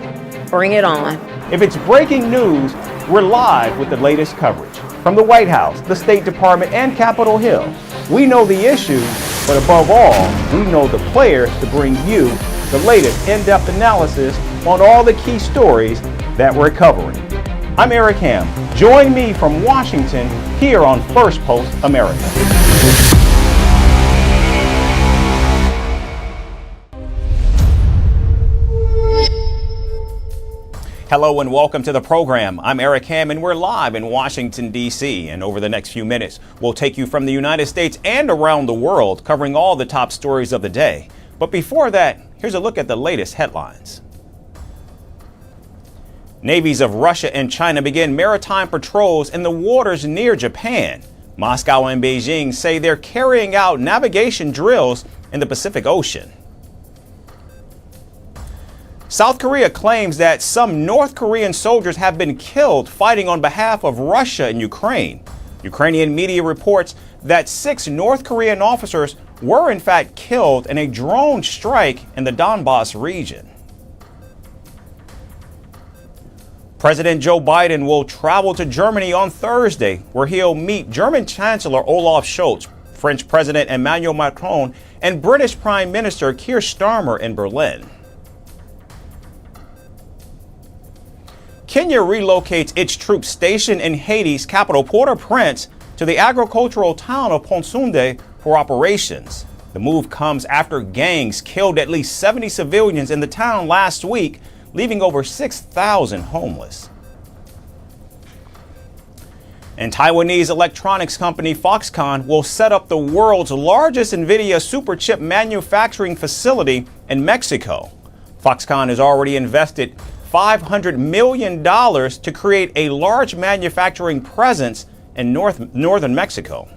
bring it on. If it's breaking news, we're live with the latest coverage. From the White House, the State Department, and Capitol Hill, we know the issues, but above all, we know the players to bring you the latest in-depth analysis on all the key stories that we're covering. I'm Eric Ham. Join me from Washington here on Firstpost America. Hello and welcome to the program. I'm Eric Ham and we're live in Washington, D.C. And over the next few minutes, we'll take you from the United States and around the world, covering all the top stories of the day. But before that, here's a look at the latest headlines. Navies of Russia and China begin maritime patrols in the waters near Japan. Moscow and Beijing say they're carrying out navigation drills in the Pacific Ocean. South Korea claims that some North Korean soldiers have been killed fighting on behalf of Russia and Ukraine. Ukrainian media reports that 6 North Korean officers were in fact killed in a drone strike in the Donbas region. President Joe Biden will travel to Germany on Thursday, where he'll meet German Chancellor Olaf Scholz, French President Emmanuel Macron, and British Prime Minister Keir Starmer in Berlin. Kenya relocates its troops stationed in Haiti's capital Port-au-Prince to the agricultural town of Pont-Sunde for operations. The move comes after gangs killed at least 70 civilians in the town last week, leaving over 6,000 homeless. And Taiwanese electronics company Foxconn will set up the world's largest NVIDIA superchip manufacturing facility in Mexico. Foxconn has already invested $500 million to create a large manufacturing presence in northern Mexico.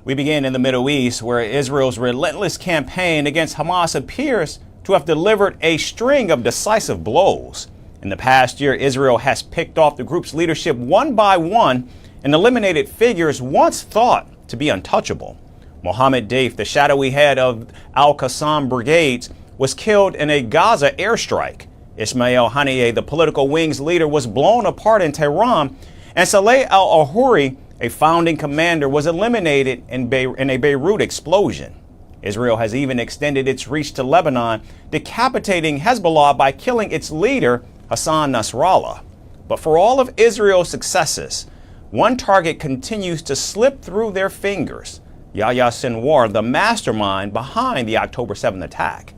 We begin in the Middle East, where Israel's relentless campaign against Hamas appears to have delivered a string of decisive blows. In the past year, Israel has picked off the group's leadership one by one and eliminated figures once thought to be untouchable. Mohammed Deif, the shadowy head of Al-Qassam brigades, was killed in a Gaza airstrike. Ismail Haniyeh, the political wing's leader, was blown apart in Tehran, and Saleh al-Ahuri, a founding commander, was eliminated in a Beirut explosion. Israel has even extended its reach to Lebanon, decapitating Hezbollah by killing its leader, Hassan Nasrallah. But for all of Israel's successes, one target continues to slip through their fingers: Yahya Sinwar, the mastermind behind the October 7th attack.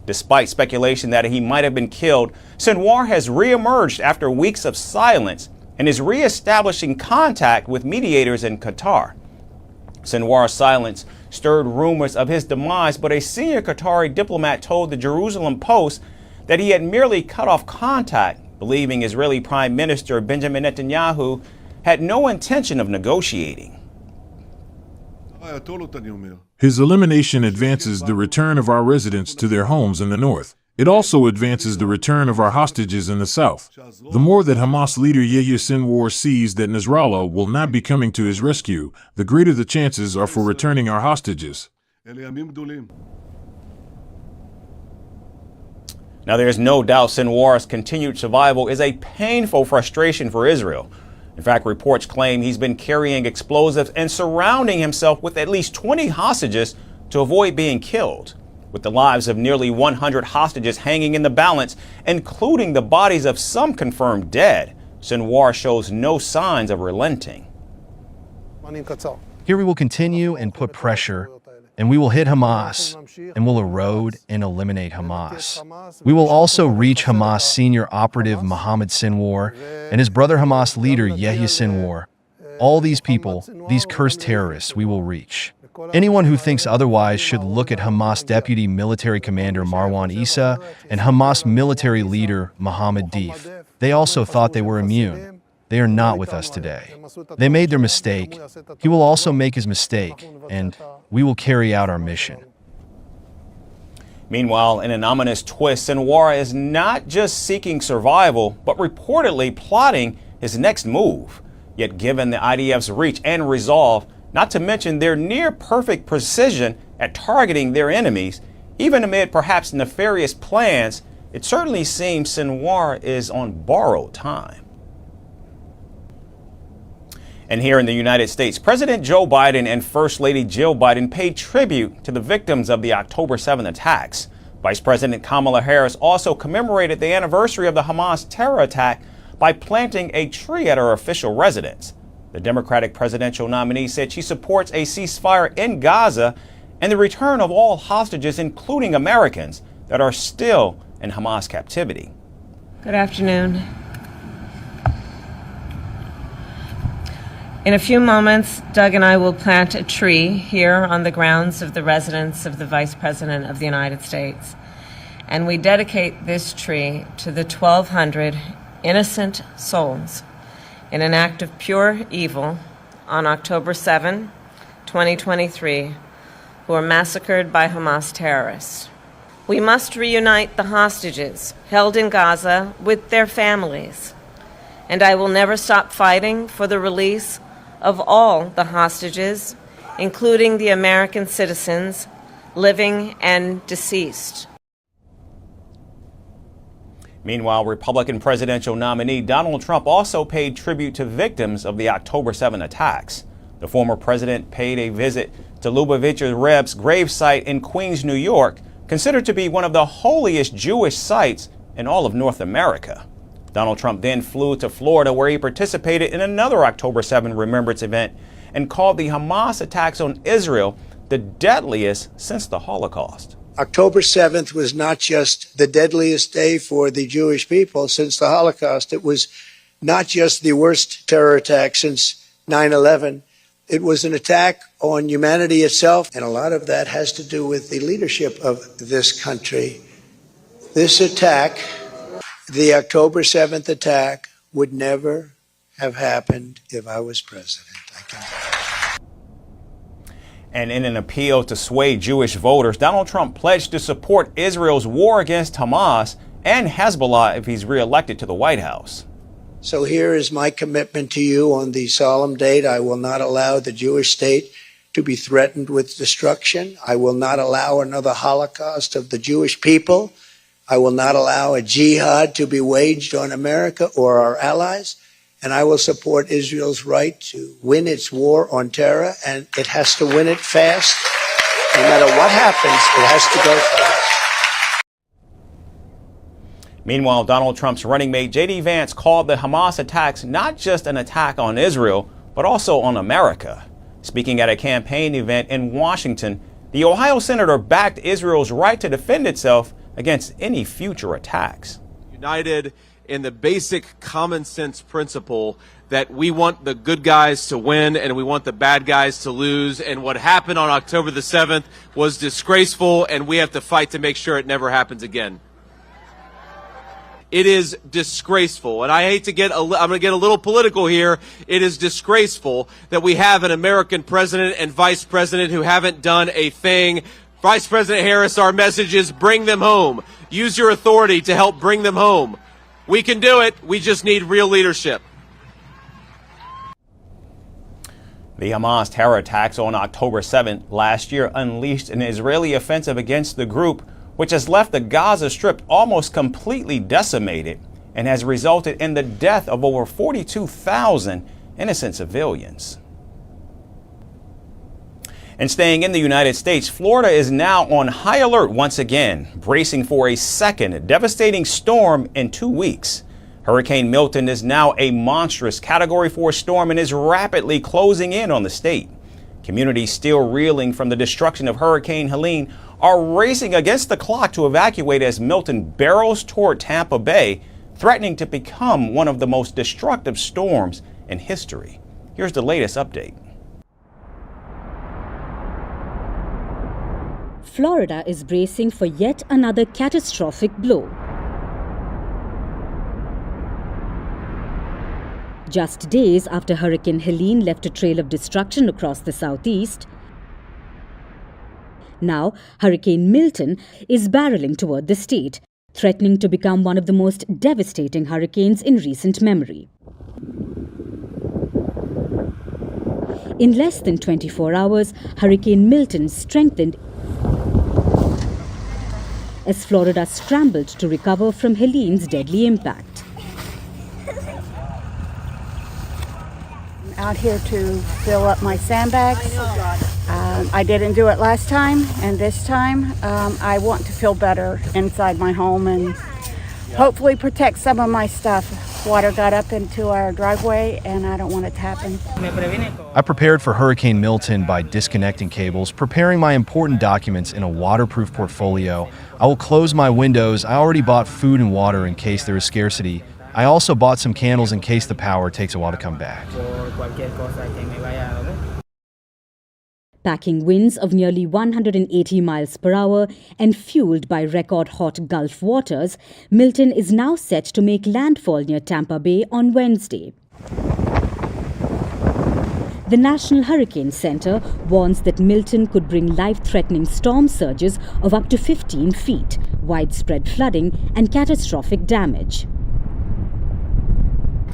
Despite speculation that he might have been killed, Sinwar has reemerged after weeks of silence and is reestablishing contact with mediators in Qatar. Sinwar's silence stirred rumors of his demise, but a senior Qatari diplomat told the Jerusalem Post that he had merely cut off contact, believing Israeli Prime Minister Benjamin Netanyahu had no intention of negotiating. His elimination advances the return of our residents to their homes in the north. It also advances the return of our hostages in the south. The more that Hamas leader Yahya Sinwar sees that Nasrallah will not be coming to his rescue, the greater the chances are for returning our hostages. Now, there's no doubt Sinwar's continued survival is a painful frustration for Israel. In fact, reports claim he's been carrying explosives and surrounding himself with at least 20 hostages to avoid being killed. With the lives of nearly 100 hostages hanging in the balance, including the bodies of some confirmed dead, Sinwar shows no signs of relenting. Here we will continue and put pressure, and we will hit Hamas, and will erode and eliminate Hamas. We will also reach Hamas senior operative Mohammed Sinwar and his brother Hamas leader Yahya Sinwar. All these people, these cursed terrorists, we will reach. Anyone who thinks otherwise should look at Hamas Deputy Military Commander Marwan Issa and Hamas military leader Mohammed Deif. They also thought they were immune. They are not with us today. They made their mistake. He will also make his mistake, and we will carry out our mission. Meanwhile, in an ominous twist, Sinwar is not just seeking survival, but reportedly plotting his next move. Yet given the IDF's reach and resolve, not to mention their near-perfect precision at targeting their enemies, even amid perhaps nefarious plans, it certainly seems Sinwar is on borrowed time. And here in the United States, President Joe Biden and First Lady Jill Biden paid tribute to the victims of the October 7th attacks. Vice President Kamala Harris also commemorated the anniversary of the Hamas terror attack by planting a tree at her official residence. The Democratic presidential nominee said she supports a ceasefire in Gaza and the return of all hostages, including Americans, that are still in Hamas captivity. Good afternoon. In a few moments, Doug and I will plant a tree here on the grounds of the residence of the Vice President of the United States. And we dedicate this tree to the 1,200 innocent souls in an act of pure evil on October 7, 2023, who were massacred by Hamas terrorists. We must reunite the hostages held in Gaza with their families. And I will never stop fighting for the release of all the hostages, including the American citizens, living and deceased. Meanwhile, Republican presidential nominee Donald Trump also paid tribute to victims of the October 7 attacks. The former president paid a visit to Lubavitcher Reb's gravesite in Queens, New York, considered to be one of the holiest Jewish sites in all of North America. Donald Trump then flew to Florida, where he participated in another October 7 remembrance event and called the Hamas attacks on Israel the deadliest since the Holocaust. October 7th was not just the deadliest day for the Jewish people since the Holocaust. It was not just the worst terror attack since 9/11. It was an attack on humanity itself, and a lot of that has to do with the leadership of this country. This attack, the October 7th attack, would never have happened if I was president. I can tell you. And in an appeal to sway Jewish voters, Donald Trump pledged to support Israel's war against Hamas and Hezbollah if he's reelected to the White House. So here is my commitment to you on the solemn date. I will not allow the Jewish state to be threatened with destruction. I will not allow another Holocaust of the Jewish people. I will not allow a jihad to be waged on America or our allies, and I will support Israel's right to win its war on terror, and it has to win it fast. No matter what happens, it has to go fast. Meanwhile, Donald Trump's running mate J.D. Vance called the Hamas attacks not just an attack on Israel, but also on America. Speaking at a campaign event in Washington, the Ohio senator backed Israel's right to defend itself against any future attacks. United in the basic common sense principle that we want the good guys to win and we want the bad guys to lose. And what happened on October the 7th was disgraceful, and we have to fight to make sure it never happens again. It is disgraceful, and I hate to I'm going to get a little political here. It is disgraceful that we have an American president and vice president who haven't done a thing. Vice President Harris, our message is bring them home. Use your authority to help bring them home. We can do it. We just need real leadership. The Hamas terror attacks on October 7th last year unleashed an Israeli offensive against the group, which has left the Gaza Strip almost completely decimated and has resulted in the death of over 42,000 innocent civilians. And staying in the United States, Florida is now on high alert once again, bracing for a second devastating storm in 2 weeks. Hurricane Milton is now a monstrous Category 4 storm and is rapidly closing in on the state. Communities still reeling from the destruction of Hurricane Helene are racing against the clock to evacuate as Milton barrels toward Tampa Bay, threatening to become one of the most destructive storms in history. Here's the latest update. Florida is bracing for yet another catastrophic blow. Just days after Hurricane Helene left a trail of destruction across the southeast, now Hurricane Milton is barreling toward the state, threatening to become one of the most devastating hurricanes in recent memory. In less than 24 hours, Hurricane Milton strengthened as Florida scrambled to recover from Helene's deadly impact. out here to fill up my sandbags. I didn't do it last time, and this time I want to feel better inside my home and hopefully protect some of my stuff. Water got up into our driveway, and I don't want it to happen. I prepared for Hurricane Milton by disconnecting cables, preparing my important documents in a waterproof portfolio. I will close my windows. I already bought food and water in case there is scarcity. I also bought some candles in case the power takes a while to come back. Packing winds of nearly 180 miles per hour and fueled by record-hot Gulf waters, Milton is now set to make landfall near Tampa Bay on Wednesday. The National Hurricane Center warns that Milton could bring life-threatening storm surges of up to 15 feet, widespread flooding, and catastrophic damage.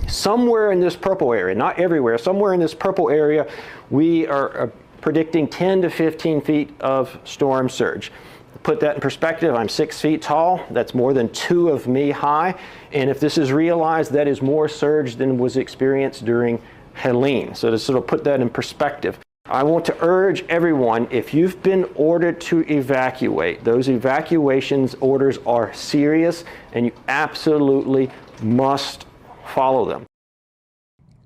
Somewhere in this purple area, not everywhere, somewhere in this purple area, we are predicting 10 to 15 feet of storm surge. To put that in perspective, I'm 6 feet tall. That's more than 2 of me high. And if this is realized, that is more surge than was experienced during Helene. So to sort of put that in perspective, I want to urge everyone, if you've been ordered to evacuate, those evacuations orders are serious and you absolutely must follow them.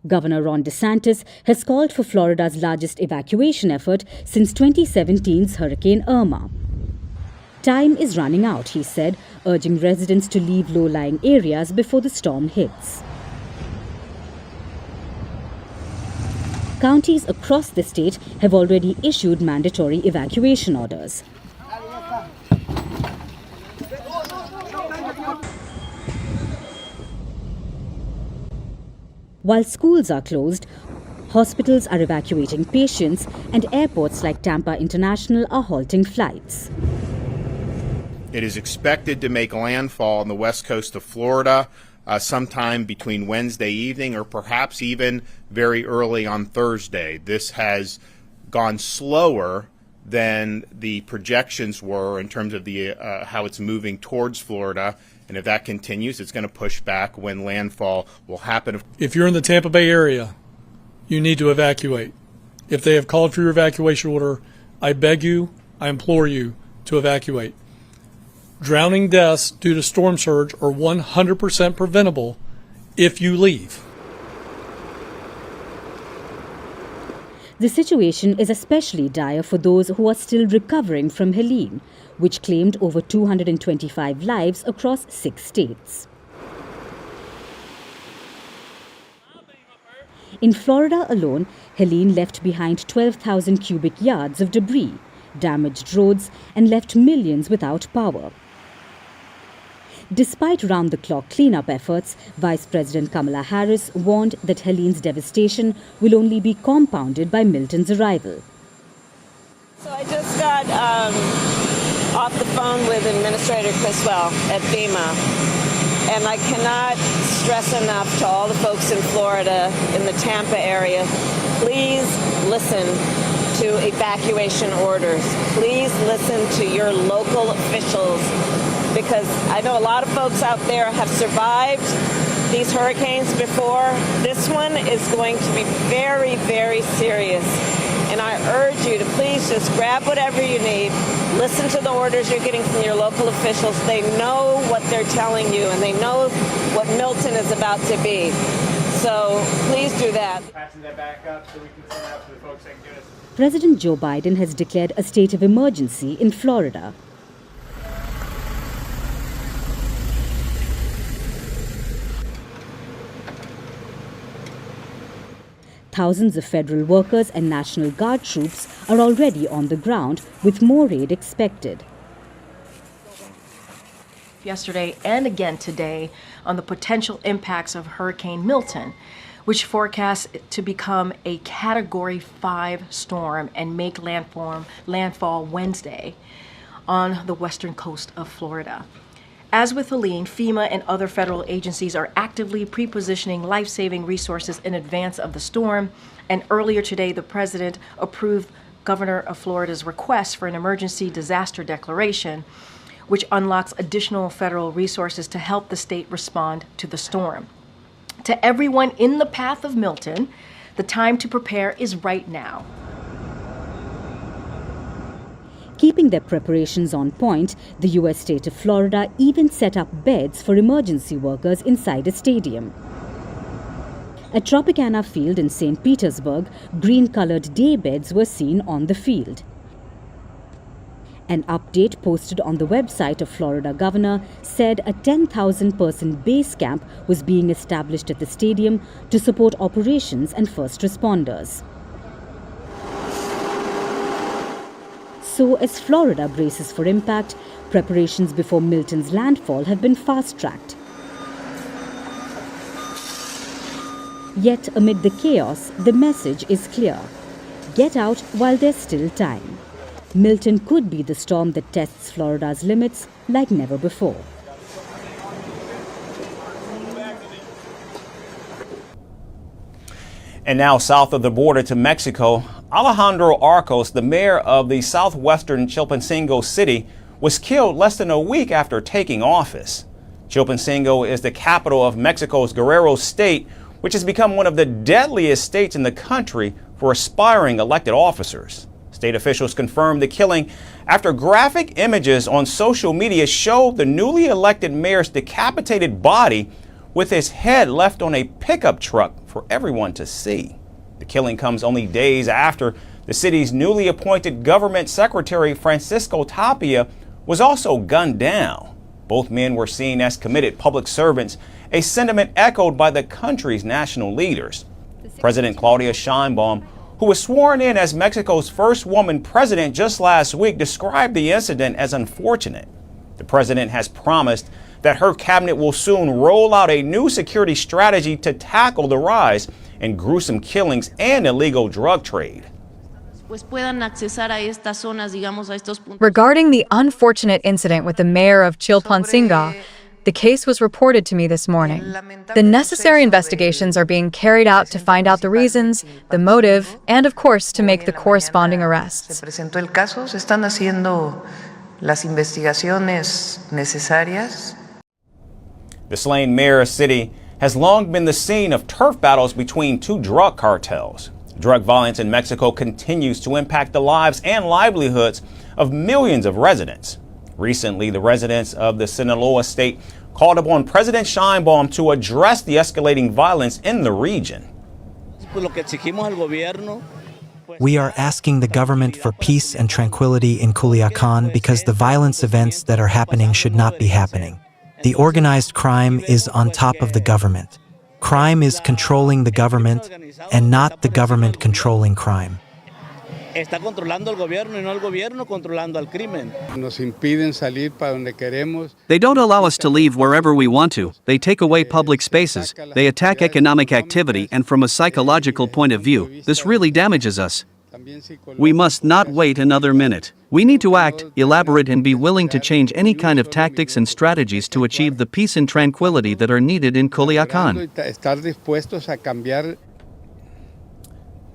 Governor Ron DeSantis has called for Florida's largest evacuation effort since 2017's Hurricane Irma. Time is running out, he said, urging residents to leave low-lying areas before the storm hits. Counties across the state have already issued mandatory evacuation orders. While schools are closed, hospitals are evacuating patients and airports like Tampa International are halting flights. It is expected to make landfall on the west coast of Florida sometime between Wednesday evening or perhaps even very early on Thursday. This has gone slower than the projections were in terms of the how it's moving towards Florida. And if that continues, it's going to push back when landfall will happen. If you're in the Tampa Bay area, you need to evacuate. If they have called for your evacuation order, I beg you, I implore you to evacuate. Drowning deaths due to storm surge are 100% preventable if you leave. The situation is especially dire for those who are still recovering from Helene, which claimed over 225 lives across 6 states. In Florida alone, Helene left behind 12,000 cubic yards of debris, damaged roads, and left millions without power. Despite round-the-clock cleanup efforts, Vice President Kamala Harris warned that Helene's devastation will only be compounded by Milton's arrival. So I just got off the phone with Administrator Criswell at FEMA, and I cannot stress enough to all the folks in Florida, in the Tampa area, please listen to evacuation orders. Please listen to your local officials, because I know a lot of folks out there have survived these hurricanes before. This one is going to be very, very serious. And I urge you to please just grab whatever you need. Listen to the orders you're getting from your local officials. They know what they're telling you, and they know what Milton is about to be. So please do that. President Joe Biden has declared a state of emergency in Florida. Thousands of federal workers and National Guard troops are already on the ground, with more aid expected. Yesterday and again today on the potential impacts of Hurricane Milton, which forecasts to become a Category 5 storm and make landfall Wednesday on the western coast of Florida. As with Helene, FEMA and other federal agencies are actively pre-positioning life-saving resources in advance of the storm. And earlier today, the president approved Governor of Florida's request for an emergency disaster declaration, which unlocks additional federal resources to help the state respond to the storm. To everyone in the path of Milton, The time to prepare is right now. Keeping their preparations on point, the US state of Florida even set up beds for emergency workers inside a stadium. At Tropicana Field in St. Petersburg, green-colored day beds were seen on the field. An update posted on the website of Florida governor said a 10,000-person base camp was being established at the stadium to support operations and first responders. So, as Florida braces for impact, preparations before Milton's landfall have been fast-tracked. Yet, amid the chaos, the message is clear. Get out while there's still time. Milton could be the storm that tests Florida's limits like never before. And now south of the border to Mexico, Alejandro Arcos, the mayor of the southwestern Chilpancingo city, was killed less than a week after taking office. Chilpancingo is the capital of Mexico's Guerrero state, which has become one of the deadliest states in the country for aspiring elected officers. State officials confirmed the killing after graphic images on social media show the newly elected mayor's decapitated body with his head left on a pickup truck for everyone to see. The killing comes only days after the city's newly appointed government secretary, Francisco Tapia, was also gunned down. Both men were seen as committed public servants, a sentiment echoed by the country's national leaders. President Claudia Sheinbaum, who was sworn in as Mexico's first woman president just last week, described the incident as unfortunate. The president has promised that her cabinet will soon roll out a new security strategy to tackle the rise in gruesome killings and illegal drug trade. Regarding the unfortunate incident with the mayor of Chilpancingo, the case was reported to me this morning. The necessary investigations are being carried out to find out the reasons, the motive, and of course to make the corresponding arrests. The slain mayor city has long been the scene of turf battles between two drug cartels. Drug violence in Mexico continues to impact the lives and livelihoods of millions of residents. Recently, the residents of the Sinaloa state called upon President Sheinbaum to address the escalating violence in the region. We are asking the government for peace and tranquility in Culiacan because the violence events that are happening should not be happening. The organized crime is on top of the government. Crime is controlling the government and not the government controlling crime. They don't allow us to leave wherever we want to. They take away public spaces. They attack economic activity, and from a psychological point of view, this really damages us. We must not wait another minute. We need to act, elaborate, and be willing to change any kind of tactics and strategies to achieve the peace and tranquility that are needed in Culiacan.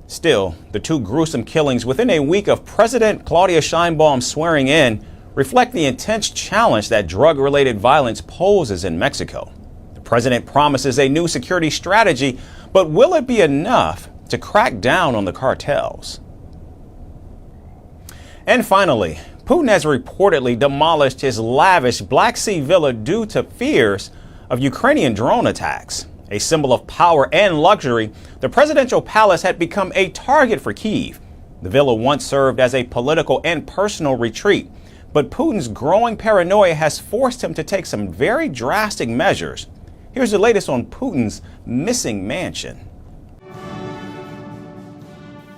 Still, the two gruesome killings within a week of President Claudia Sheinbaum swearing in reflect the intense challenge that drug-related violence poses in Mexico. The president promises a new security strategy, but will it be enough to crack down on the cartels? And finally, Putin has reportedly demolished his lavish Black Sea villa due to fears of Ukrainian drone attacks. A symbol of power and luxury, the presidential palace had become a target for Kyiv. The villa once served as a political and personal retreat, but Putin's growing paranoia has forced him to take some very drastic measures. Here's the latest on Putin's missing mansion.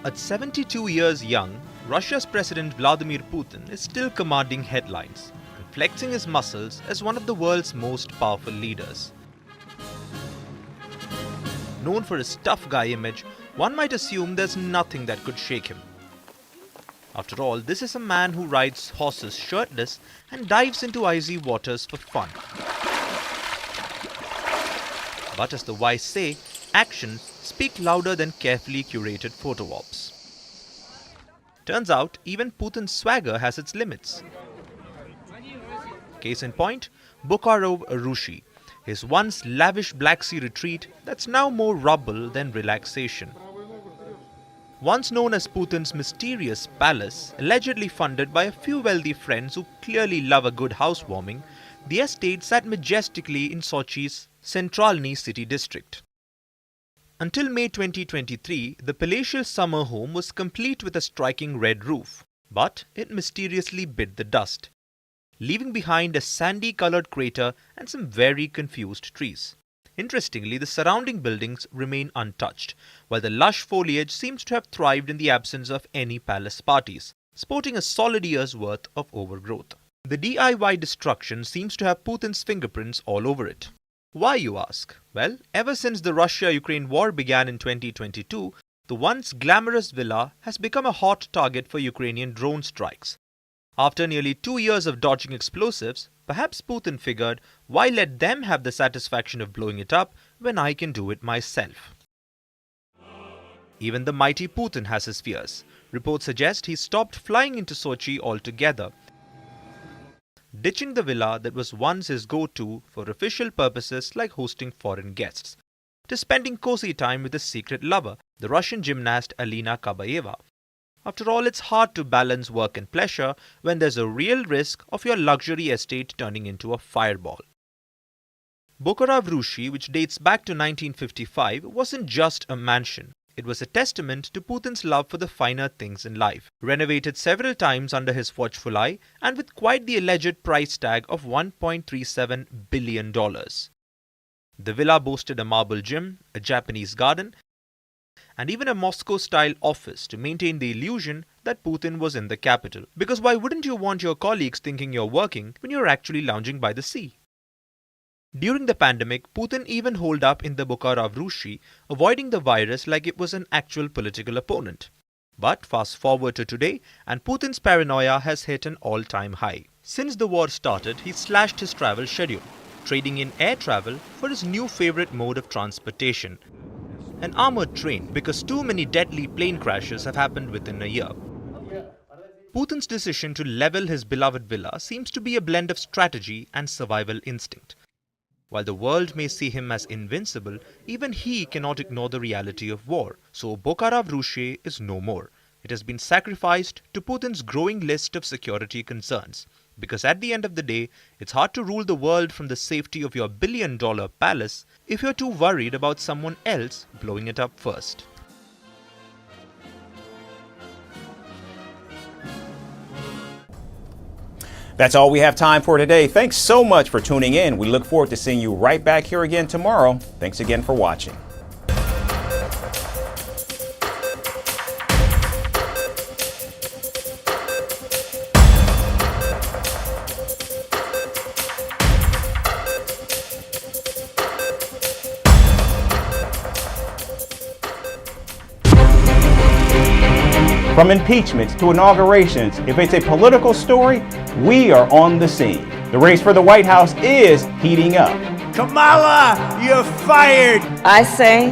At 72 years young, Russia's President Vladimir Putin is still commanding headlines and flexing his muscles as one of the world's most powerful leaders. Known for his tough guy image, one might assume there's nothing that could shake him. After all, this is a man who rides horses shirtless and dives into icy waters for fun. But as the wise say, actions speak louder than carefully curated photo ops. Turns out, even Putin's swagger has its limits. Case in point, Bukharov Arushi, his once lavish Black Sea retreat that's now more rubble than relaxation. Once known as Putin's mysterious palace, allegedly funded by a few wealthy friends who clearly love a good housewarming, the estate sat majestically in Sochi's Centralny city district. Until May 2023, the palatial summer home was complete with a striking red roof, but it mysteriously bit the dust, leaving behind a sandy-colored crater and some very confused trees. Interestingly, the surrounding buildings remain untouched, while the lush foliage seems to have thrived in the absence of any palace parties, sporting a solid year's worth of overgrowth. The DIY destruction seems to have Putin's fingerprints all over it. Why, you ask? Well, ever since the Russia-Ukraine war began in 2022, the once glamorous villa has become a hot target for Ukrainian drone strikes. After nearly 2 years of dodging explosives, perhaps Putin figured, why let them have the satisfaction of blowing it up when I can do it myself? Even the mighty Putin has his fears. Reports suggest he stopped flying into Sochi altogether, ditching the villa that was once his go-to for official purposes like hosting foreign guests, to spending cozy time with his secret lover, the Russian gymnast Alina Kabaeva. After all, it's hard to balance work and pleasure when there's a real risk of your luxury estate turning into a fireball. Bokarov Rushi, which dates back to 1955, wasn't just a mansion. It was a testament to Putin's love for the finer things in life, renovated several times under his watchful eye and with quite the alleged price tag of $1.37 billion. The villa boasted a marble gym, a Japanese garden, and even a Moscow-style office to maintain the illusion that Putin was in the capital. Because why wouldn't you want your colleagues thinking you're working when you're actually lounging by the sea? During the pandemic, Putin even holed up in the Bokarov Rushi, avoiding the virus like it was an actual political opponent. But fast forward to today, and Putin's paranoia has hit an all-time high. Since the war started, he slashed his travel schedule, trading in air travel for his new favorite mode of transportation, an armored train, because too many deadly plane crashes have happened within a year. Putin's decision to level his beloved villa seems to be a blend of strategy and survival instinct. While the world may see him as invincible, even he cannot ignore the reality of war, so Bokarov Rushi is no more. It has been sacrificed to Putin's growing list of security concerns. Because at the end of the day, it's hard to rule the world from the safety of your billion-dollar palace if you're too worried about someone else blowing it up first. That's all we have time for today. Thanks so much for tuning in. We look forward to seeing you right back here again tomorrow. Thanks again for watching. From impeachments to inaugurations, if it's a political story, we are on the scene. The race for the White House is heating up. Kamala, you're fired! I say,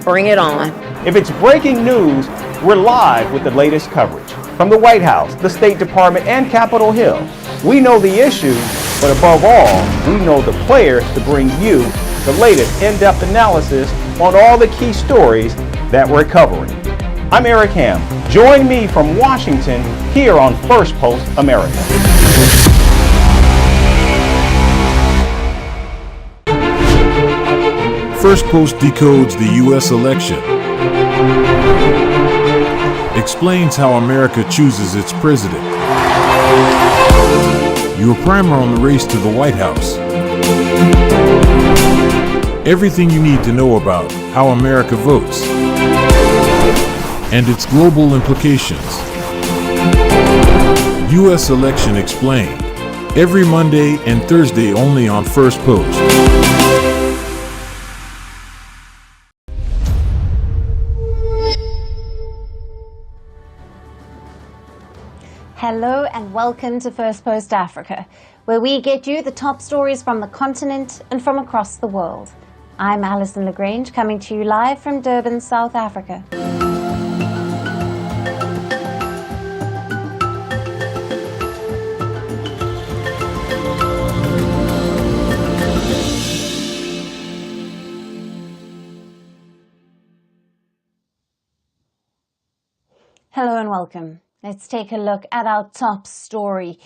bring it on. If it's breaking news, we're live with the latest coverage. From the White House, the State Department, and Capitol Hill, we know the issues, but above all, we know the players to bring you the latest in-depth analysis on all the key stories that we're covering. I'm Eric Ham. Join me from Washington here on Firstpost America. Firstpost decodes the U.S. election, explains how America chooses its president. Your primer on the race to the White House. Everything you need to know about how America votes and its global implications. U.S. Election Explained. Every Monday and Thursday only on Firstpost. Hello and welcome to Firstpost Africa, where we get you the top stories from the continent and from across the world. I'm Alison Lagrange, coming to you live from Durban, South Africa. Hello and welcome. Let's take a look at our top story.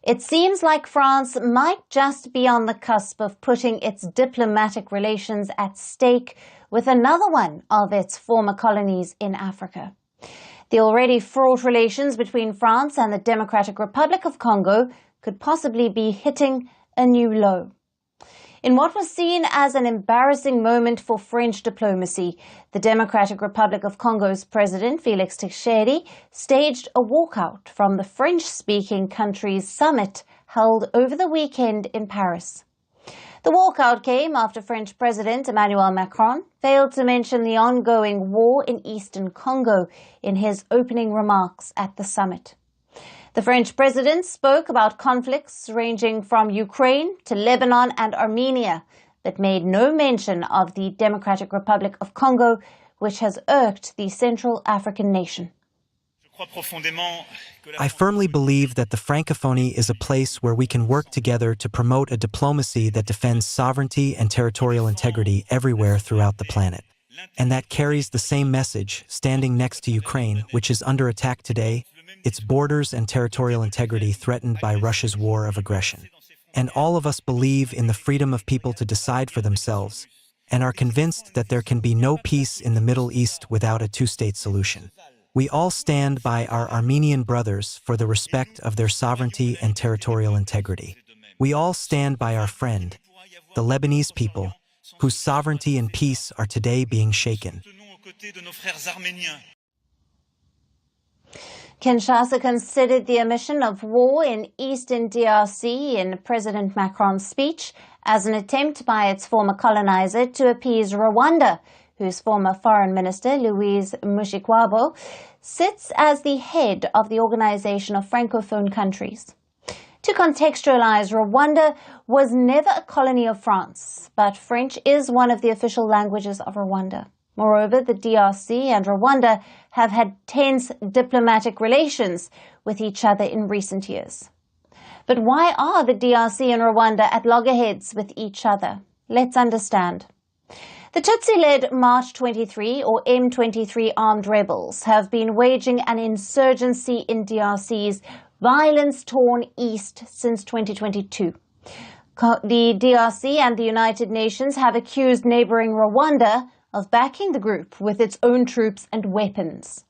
It seems like France might just be on the cusp of putting its diplomatic relations at stake with another one of its former colonies in Africa. The already fraught relations between France and the Democratic Republic of Congo could possibly be hitting a new low. In what was seen as an embarrassing moment for French diplomacy, the Democratic Republic of Congo's President Félix Tshisekedi staged a walkout from the French-speaking country's summit held over the weekend in Paris. The walkout came after French President Emmanuel Macron failed to mention the ongoing war in eastern Congo in his opening remarks at the summit. The French president spoke about conflicts ranging from Ukraine to Lebanon and Armenia, but made no mention of the Democratic Republic of Congo, which has irked the Central African nation. I firmly believe that the Francophonie is a place where we can work together to promote a diplomacy that defends sovereignty and territorial integrity everywhere throughout the planet, and that carries the same message standing next to Ukraine, which is under attack today, its borders and territorial integrity threatened by Russia's war of aggression. And all of us believe in the freedom of people to decide for themselves, and are convinced that there can be no peace in the Middle East without a two-state solution. We all stand by our Armenian brothers for the respect of their sovereignty and territorial integrity. We all stand by our friend, the Lebanese people, whose sovereignty and peace are today being shaken. Kinshasa considered the omission of war in eastern DRC in President Macron's speech as an attempt by its former colonizer to appease Rwanda, whose former foreign minister, Louise Mushikiwabo, sits as the head of the Organization of Francophone Countries. To contextualize, Rwanda was never a colony of France, but French is one of the official languages of Rwanda. Moreover, the DRC and Rwanda have had tense diplomatic relations with each other in recent years. But why are the DRC and Rwanda at loggerheads with each other? Let's understand. The Tutsi-led March 23 or M23 armed rebels have been waging an insurgency in DRC's violence-torn east since 2022. The DRC and the United Nations have accused neighboring Rwanda of backing the group with its own troops and weapons.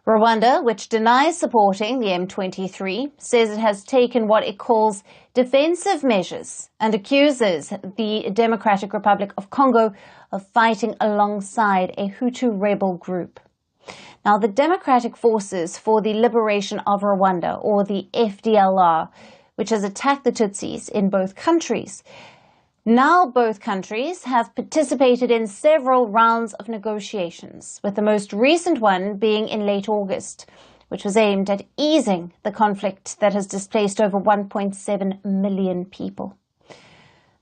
Rwanda, which denies supporting the M23, says it has taken what it calls defensive measures and accuses the Democratic Republic of Congo of fighting alongside a Hutu rebel group. Now, the Democratic Forces for the Liberation of Rwanda, or the FDLR, which has attacked the Tutsis in both countries, now both countries have participated in several rounds of negotiations, with the most recent one being in late August, which was aimed at easing the conflict that has displaced over 1.7 million people.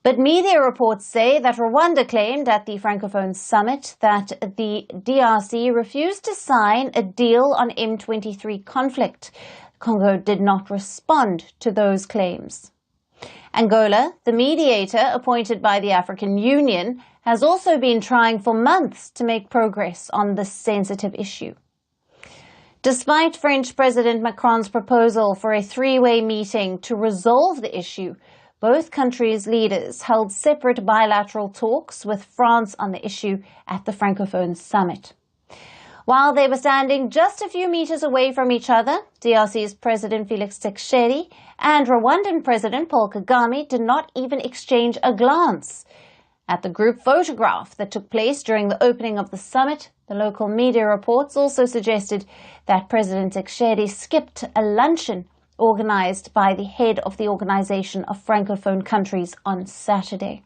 But media reports say that Rwanda claimed at the Francophone Summit that the DRC refused to sign a deal on M23 conflict. Congo did not respond to those claims. Angola, the mediator appointed by the African Union, has also been trying for months to make progress on this sensitive issue. Despite French President Macron's proposal for a three-way meeting to resolve the issue, both countries' leaders held separate bilateral talks with France on the issue at the Francophone Summit. While they were standing just a few meters away from each other, DRC's President Félix Tshisekedi and Rwandan President Paul Kagame did not even exchange a glance. At the group photograph that took place during the opening of the summit, the local media reports also suggested that President Tshisekedi skipped a luncheon organized by the head of the Organization of Francophone Countries on Saturday.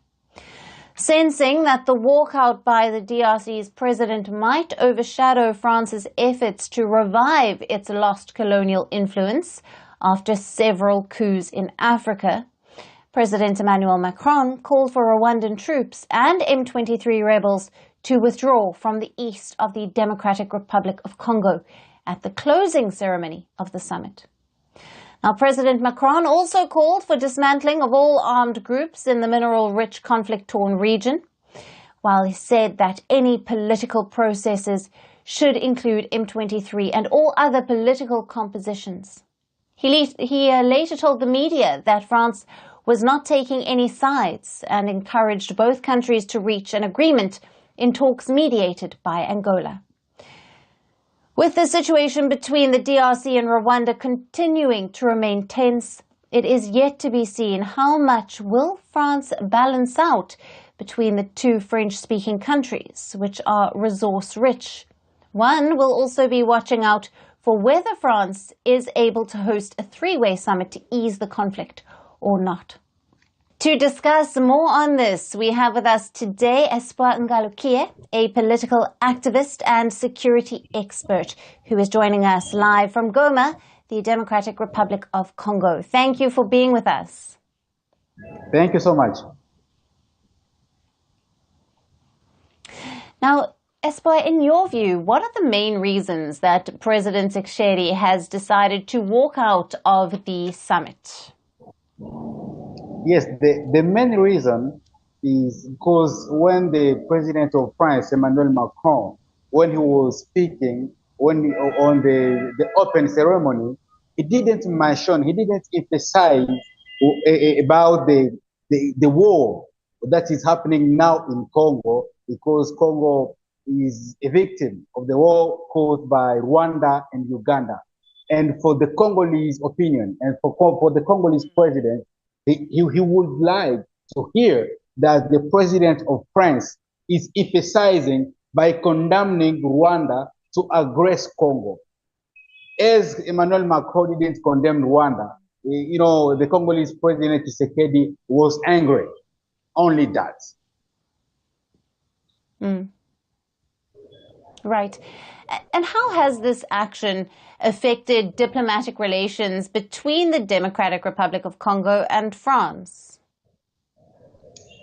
Sensing that the walkout by the DRC's president might overshadow France's efforts to revive its lost colonial influence after several coups in Africa, President Emmanuel Macron called for Rwandan troops and M23 rebels to withdraw from the east of the Democratic Republic of Congo at the closing ceremony of the summit. Now, President Macron also called for dismantling of all armed groups in the mineral-rich conflict-torn region, while he said that any political processes should include M23 and all other political compositions. He later told the media that France was not taking any sides and encouraged both countries to reach an agreement in talks mediated by Angola. With the situation between the DRC and Rwanda continuing to remain tense, it is yet to be seen how much will France balance out between the two French-speaking countries, which are resource-rich. One will also be watching out for whether France is able to host a three-way summit to ease the conflict or not. To discuss more on this, we have with us today Espoir Ngalukie, a political activist and security expert, who is joining us live from Goma, the Democratic Republic of Congo. Thank you for being with us. Thank you so much. Now, Espoir, in your view, what are the main reasons that President Tshisekedi has decided to walk out of the summit? Yes, the main reason is because when the president of France, Emmanuel Macron, when he was speaking on the open ceremony, he didn't emphasize about the war that is happening now in Congo, because Congo is a victim of the war caused by Rwanda and Uganda. And for the Congolese opinion, and for the Congolese president, he would like to hear that the president of France is emphasizing by condemning Rwanda to aggress Congo. As Emmanuel Macron didn't condemn Rwanda, the Congolese president Tshisekedi was angry. Only that. Right. And how has this action affected diplomatic relations between the Democratic Republic of Congo and France?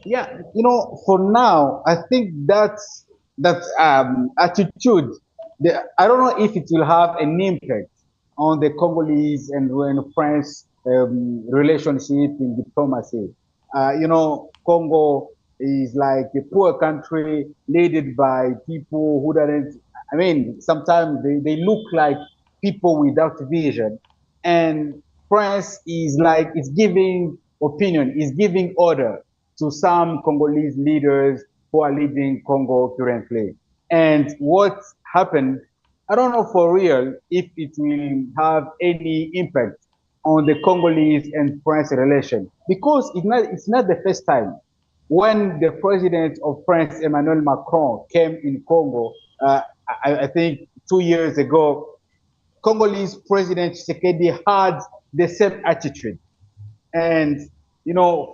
Yeah, for now, I think that attitude, I don't know if it will have an impact on the Congolese and France relationship in diplomacy. Congo is like a poor country led by people who sometimes they look like people without vision. And France is giving opinion, is giving order to some Congolese leaders who are leading Congo currently. And what happened, I don't know for real if it will have any impact on the Congolese and France relation, because it's not the first time. When the president of France, Emmanuel Macron, came in Congo, I think 2 years ago, Congolese President Tshisekedi had the same attitude. And,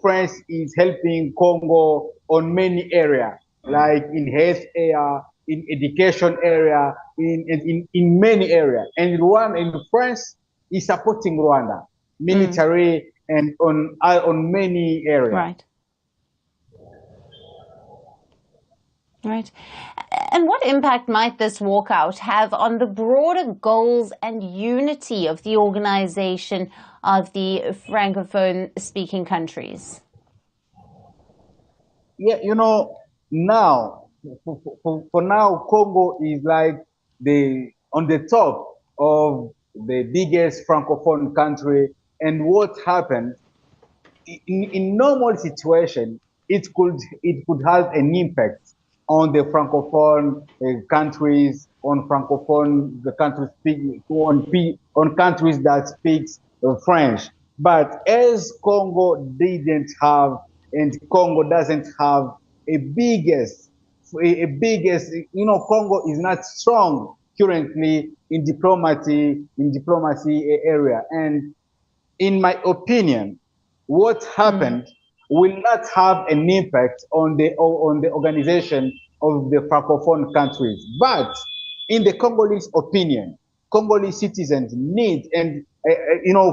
France is helping Congo on many areas, like in health area, in education area, in many areas. And France is supporting Rwanda, military and on many areas. Right. Right. And what impact might this walkout have on the broader goals and unity of the organization of the Francophone-speaking countries? Yeah, now, for now, Congo is like on the top of the biggest Francophone country. And what happened, in normal situation, it could have an impact on the Francophone countries, on countries that speak French. But as Congo didn't have, and Congo doesn't have a biggest, Congo is not strong currently in diplomacy area. And in my opinion, what happened will not have an impact on the organization of the Francophone countries. But in the Congolese opinion, Congolese citizens need, and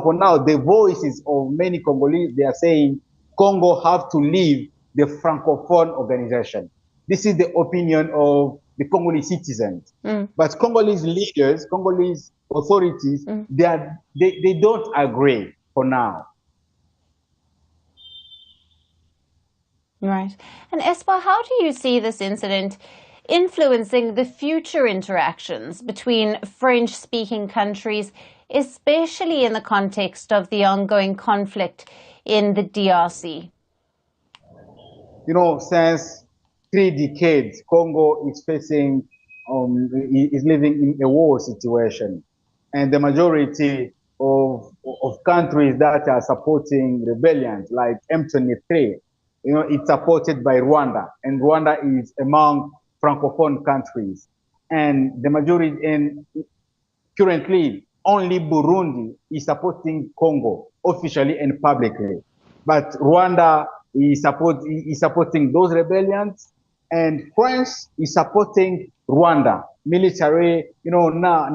for now, the voices of many Congolese, they are saying Congo have to leave the Francophone organization. This is the opinion of the Congolese citizens. But Congolese leaders, Congolese authorities, they don't agree for now. Right. And Espoir, how do you see this incident influencing the future interactions between French-speaking countries, especially in the context of the ongoing conflict in the DRC? You know, since 3 decades, Congo is facing, is living in a war situation. And the majority of countries that are supporting rebellions, like M23, you know, it's supported by Rwanda. And Rwanda is among Francophone countries. And the majority, and currently, only Burundi is supporting Congo officially and publicly. But Rwanda is supporting those rebellions, and France is supporting Rwanda military. You know, now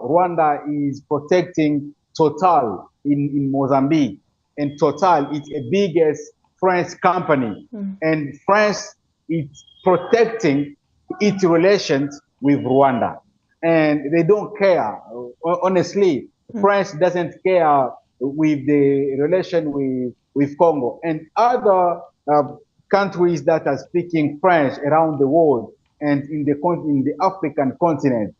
Rwanda is protecting Total in Mozambique, and Total is the biggest French company, and France is protecting its relations with Rwanda, and they don't care. Honestly, France doesn't care with the relation with Congo and other countries that are speaking French around the world and in the African continent.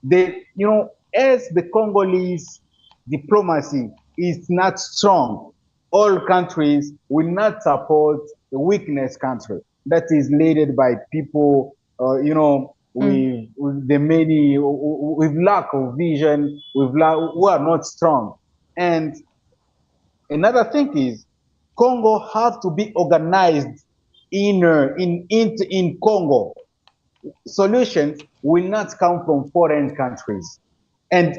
They, you know, as the Congolese diplomacy is not strong, all countries will not support the weakness country that is led by people, you know, with the many, with lack of vision, who are not strong. And another thing is, Congo have to be organized in Congo. Solutions will not come from foreign countries. And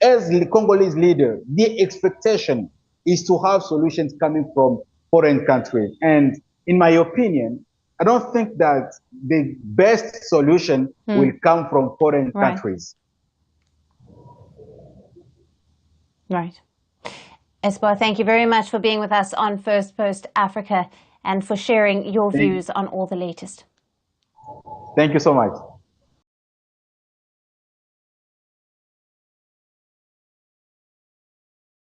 as the Congolese leader, the expectation is to have solutions coming from foreign countries. And in my opinion, I don't think that the best solution will come from foreign countries. Right. Espoir, thank you very much for being with us on Firstpost Africa and for sharing your views on all the latest. Thank you so much.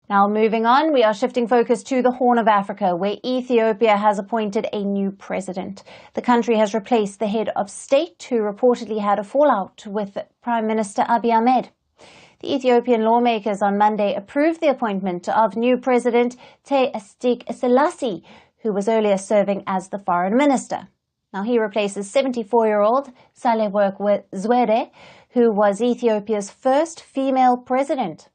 Now, moving on, we are shifting focus to the Horn of Africa, where Ethiopia has appointed a new president. The country has replaced the head of state, who reportedly had a fallout with Prime Minister Abiy Ahmed. The Ethiopian lawmakers on Monday approved the appointment of new President Haile Selassie, who was earlier serving as the foreign minister. Now, he replaces 74-year-old Sahle-Work Zewde, who was Ethiopia's first female president.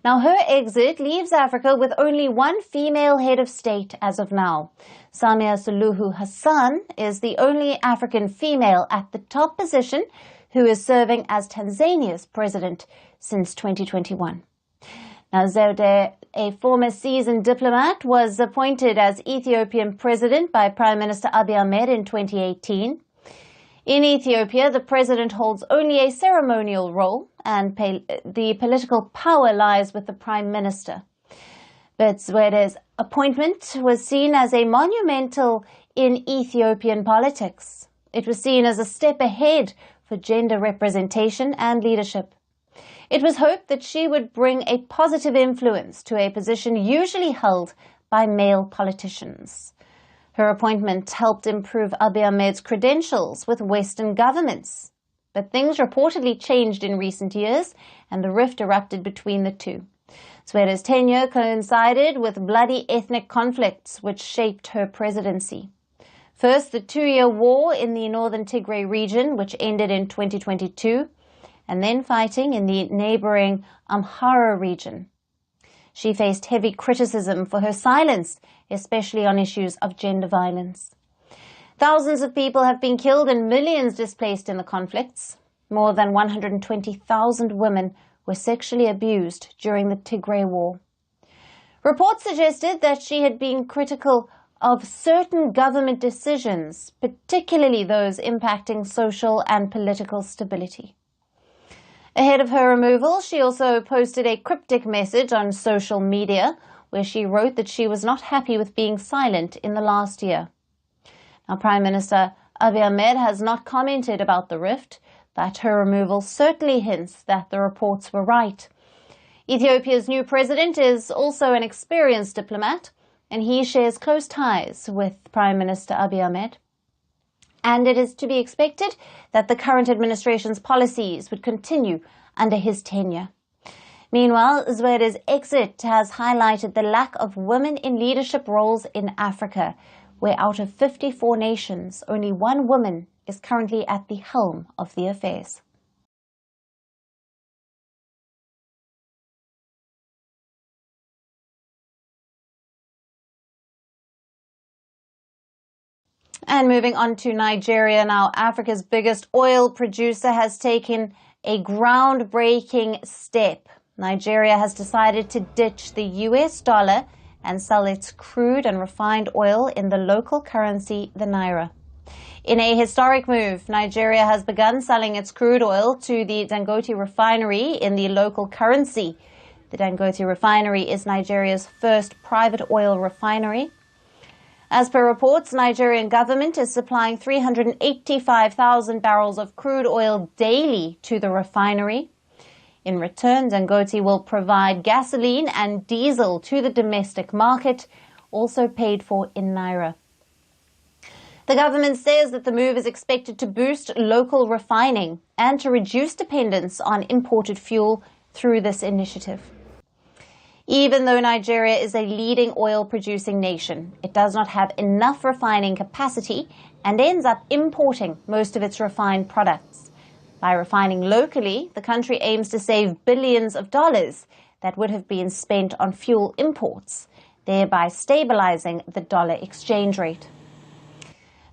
Now, her exit leaves Africa with only one female head of state as of now. Samia Suluhu Hassan is the only African female at the top position who is serving as Tanzania's president since 2021. Now, Zewde, a former seasoned diplomat, was appointed as Ethiopian president by Prime Minister Abiy Ahmed in 2018. In Ethiopia, the president holds only a ceremonial role, and the political power lies with the prime minister. But Zewde's appointment was seen as a monumental in Ethiopian politics. It was seen as a step ahead for gender representation and leadership. It was hoped that she would bring a positive influence to a position usually held by male politicians. Her appointment helped improve Abiy Ahmed's credentials with Western governments. But things reportedly changed in recent years, and a rift erupted between the two. Zewde's tenure coincided with bloody ethnic conflicts which shaped her presidency. First, the 2-year war in the northern Tigray region, which ended in 2022, and then fighting in the neighboring Amhara region. She faced heavy criticism for her silence, especially on issues of gender violence. Thousands of people have been killed and millions displaced in the conflicts. More than 120,000 women were sexually abused during the Tigray War. Reports suggested that she had been critical of certain government decisions, particularly those impacting social and political stability. Ahead of her removal, she also posted a cryptic message on social media where she wrote that she was not happy with being silent in the last year. Now, Prime Minister Abiy Ahmed has not commented about the rift, but her removal certainly hints that the reports were right. Ethiopia's new president is also an experienced diplomat, and he shares close ties with Prime Minister Abiy Ahmed. And it is to be expected that the current administration's policies would continue under his tenure. Meanwhile, Zwere's exit has highlighted the lack of women in leadership roles in Africa, where out of 54 nations, only one woman is currently at the helm of the affairs. And moving on to Nigeria now, Africa's biggest oil producer has taken a groundbreaking step. Nigeria has decided to ditch the US dollar and sell its crude and refined oil in the local currency, the naira. In a historic move, Nigeria has begun selling its crude oil to the Dangote refinery in the local currency. The Dangote refinery is Nigeria's first private oil refinery. As per reports, Nigerian government is supplying 385,000 barrels of crude oil daily to the refinery. In return, Dangote will provide gasoline and diesel to the domestic market, also paid for in naira. The government says that the move is expected to boost local refining and to reduce dependence on imported fuel through this initiative. Even though Nigeria is a leading oil-producing nation, it does not have enough refining capacity and ends up importing most of its refined products. By refining locally, the country aims to save billions of dollars that would have been spent on fuel imports, thereby stabilizing the dollar exchange rate.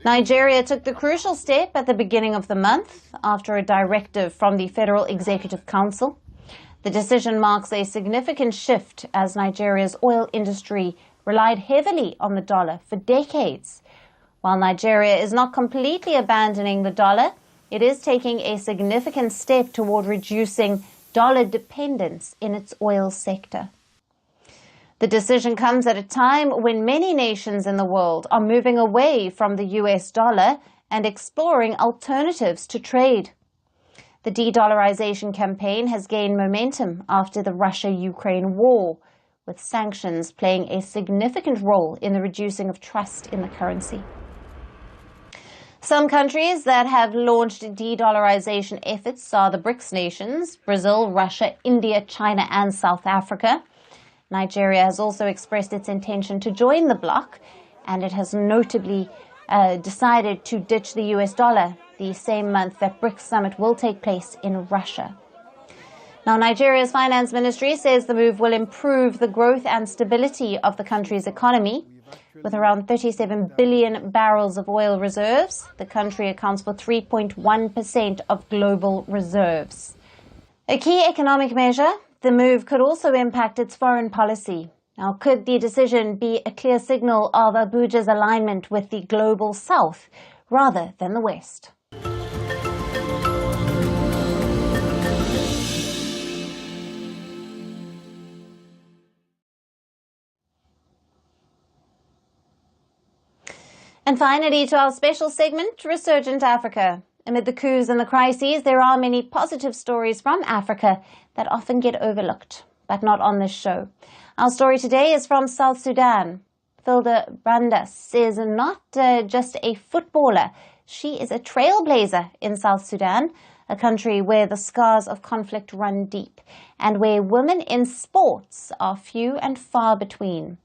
Nigeria took the crucial step at the beginning of the month after a directive from the Federal Executive Council. The decision marks a significant shift as Nigeria's oil industry relied heavily on the dollar for decades. While Nigeria is not completely abandoning the dollar, it is taking a significant step toward reducing dollar dependence in its oil sector. The decision comes at a time when many nations in the world are moving away from the US dollar and exploring alternatives to trade. The de-dollarization campaign has gained momentum after the Russia-Ukraine war, with sanctions playing a significant role in the reducing of trust in the currency. Some countries that have launched de-dollarization efforts are the BRICS nations: Brazil, Russia, India, China, and South Africa. Nigeria has also expressed its intention to join the bloc, and it has notably decided to ditch the US dollar the same month that BRICS summit will take place in Russia. Now, Nigeria's finance ministry says the move will improve the growth and stability of the country's economy. With around 37 billion barrels of oil reserves, the country accounts for 3.1% of global reserves. A key economic measure, the move could also impact its foreign policy. Now, could the decision be a clear signal of Abuja's alignment with the global south rather than the west? And finally, to our special segment, Resurgent Africa. Amid the coups and the crises, there are many positive stories from Africa that often get overlooked, but not on this show. Our story today is from South Sudan. Filda Brandas is not just a footballer. She is a trailblazer in South Sudan, a country where the scars of conflict run deep and where women in sports are few and far between.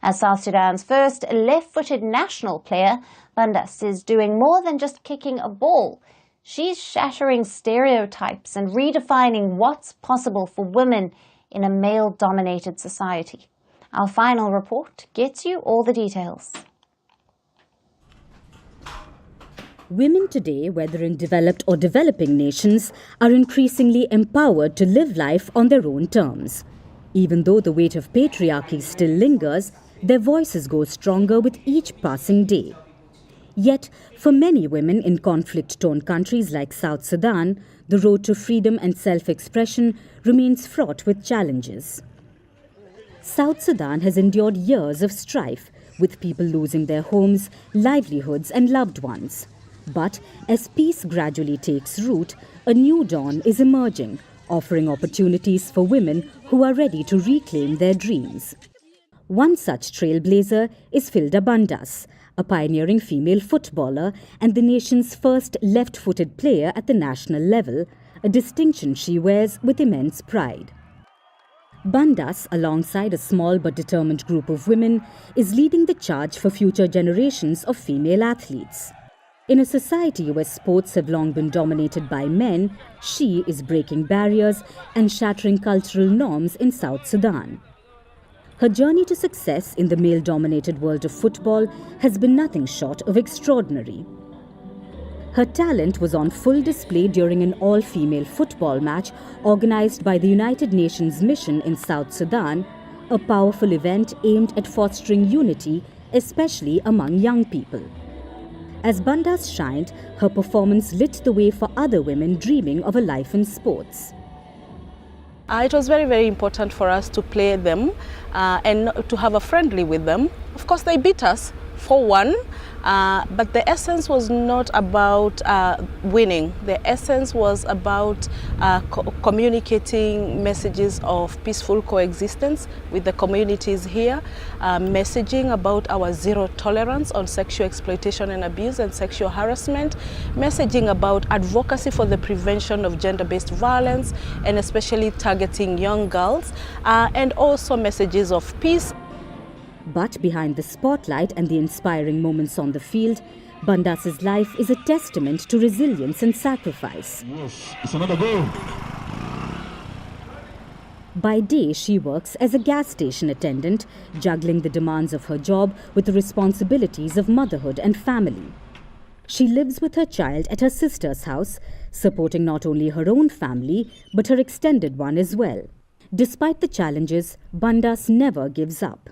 As South Sudan's first left-footed national player, Brandas is doing more than just kicking a ball. She's shattering stereotypes and redefining what's possible for women in a male-dominated society. Our final report gets you all the details. Women today, whether in developed or developing nations, are increasingly empowered to live life on their own terms. Even though the weight of patriarchy still lingers, their voices grow stronger with each passing day. Yet, for many women in conflict-torn countries like South Sudan, the road to freedom and self-expression remains fraught with challenges. South Sudan has endured years of strife, with people losing their homes, livelihoods and loved ones. But as peace gradually takes root, a new dawn is emerging, offering opportunities for women who are ready to reclaim their dreams. One such trailblazer is Filda Brandas, a pioneering female footballer and the nation's first left-footed player at the national level, a distinction she wears with immense pride. Bandas, alongside a small but determined group of women, is leading the charge for future generations of female athletes. In a society where sports have long been dominated by men, she is breaking barriers and shattering cultural norms in South Sudan. Her journey to success in the male-dominated world of football has been nothing short of extraordinary. Her talent was on full display during an all-female football match organized by the United Nations Mission in South Sudan, a powerful event aimed at fostering unity, especially among young people. As Bandas shined, her performance lit the way for other women dreaming of a life in sports. It was very, very important for us to play them and to have a friendly with them. Of course, they beat us 4-1. But the essence was not about winning. The essence was about communicating messages of peaceful coexistence with the communities here, messaging about our zero tolerance on sexual exploitation and abuse and sexual harassment, messaging about advocacy for the prevention of gender-based violence and especially targeting young girls, and also messages of peace. But behind the spotlight and the inspiring moments on the field, Bandas's life is a testament to resilience and sacrifice. Yes, it's another goal. By day, she works as a gas station attendant, juggling the demands of her job with the responsibilities of motherhood and family. She lives with her child at her sister's house, supporting not only her own family, but her extended one as well. Despite the challenges, Bandas never gives up.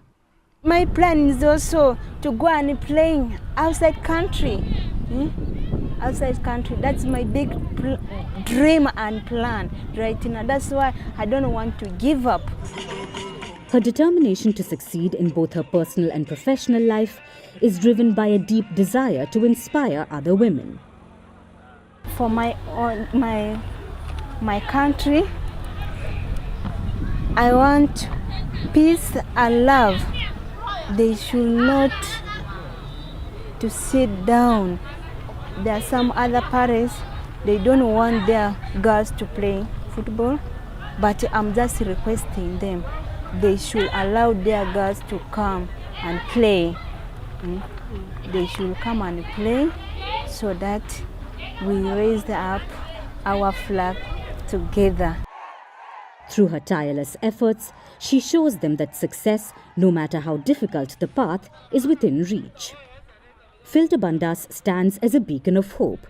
My plan is also to go and play outside country. Outside country, that's my big dream and plan right now. That's why I don't want to give up. Her determination to succeed in both her personal and professional life is driven by a deep desire to inspire other women. For my country, I want peace and love. They should not to sit down. There are some other parents, they don't want their girls to play football, but I'm just requesting them. They should allow their girls to come and play. They should come and play so that we raise up our flag together. Through her tireless efforts, she shows them that success, no matter how difficult the path, is within reach. Filter Bandas stands as a beacon of hope,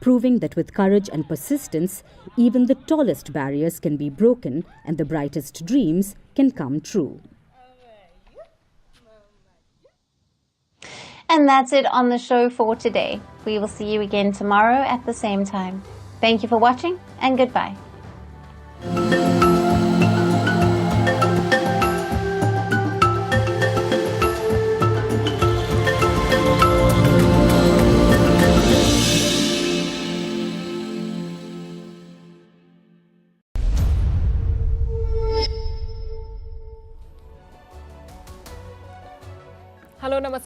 proving that with courage and persistence, even the tallest barriers can be broken and the brightest dreams can come true. And that's it on the show for today. We will see you again tomorrow at the same time. Thank you for watching and goodbye. Hello, namaste.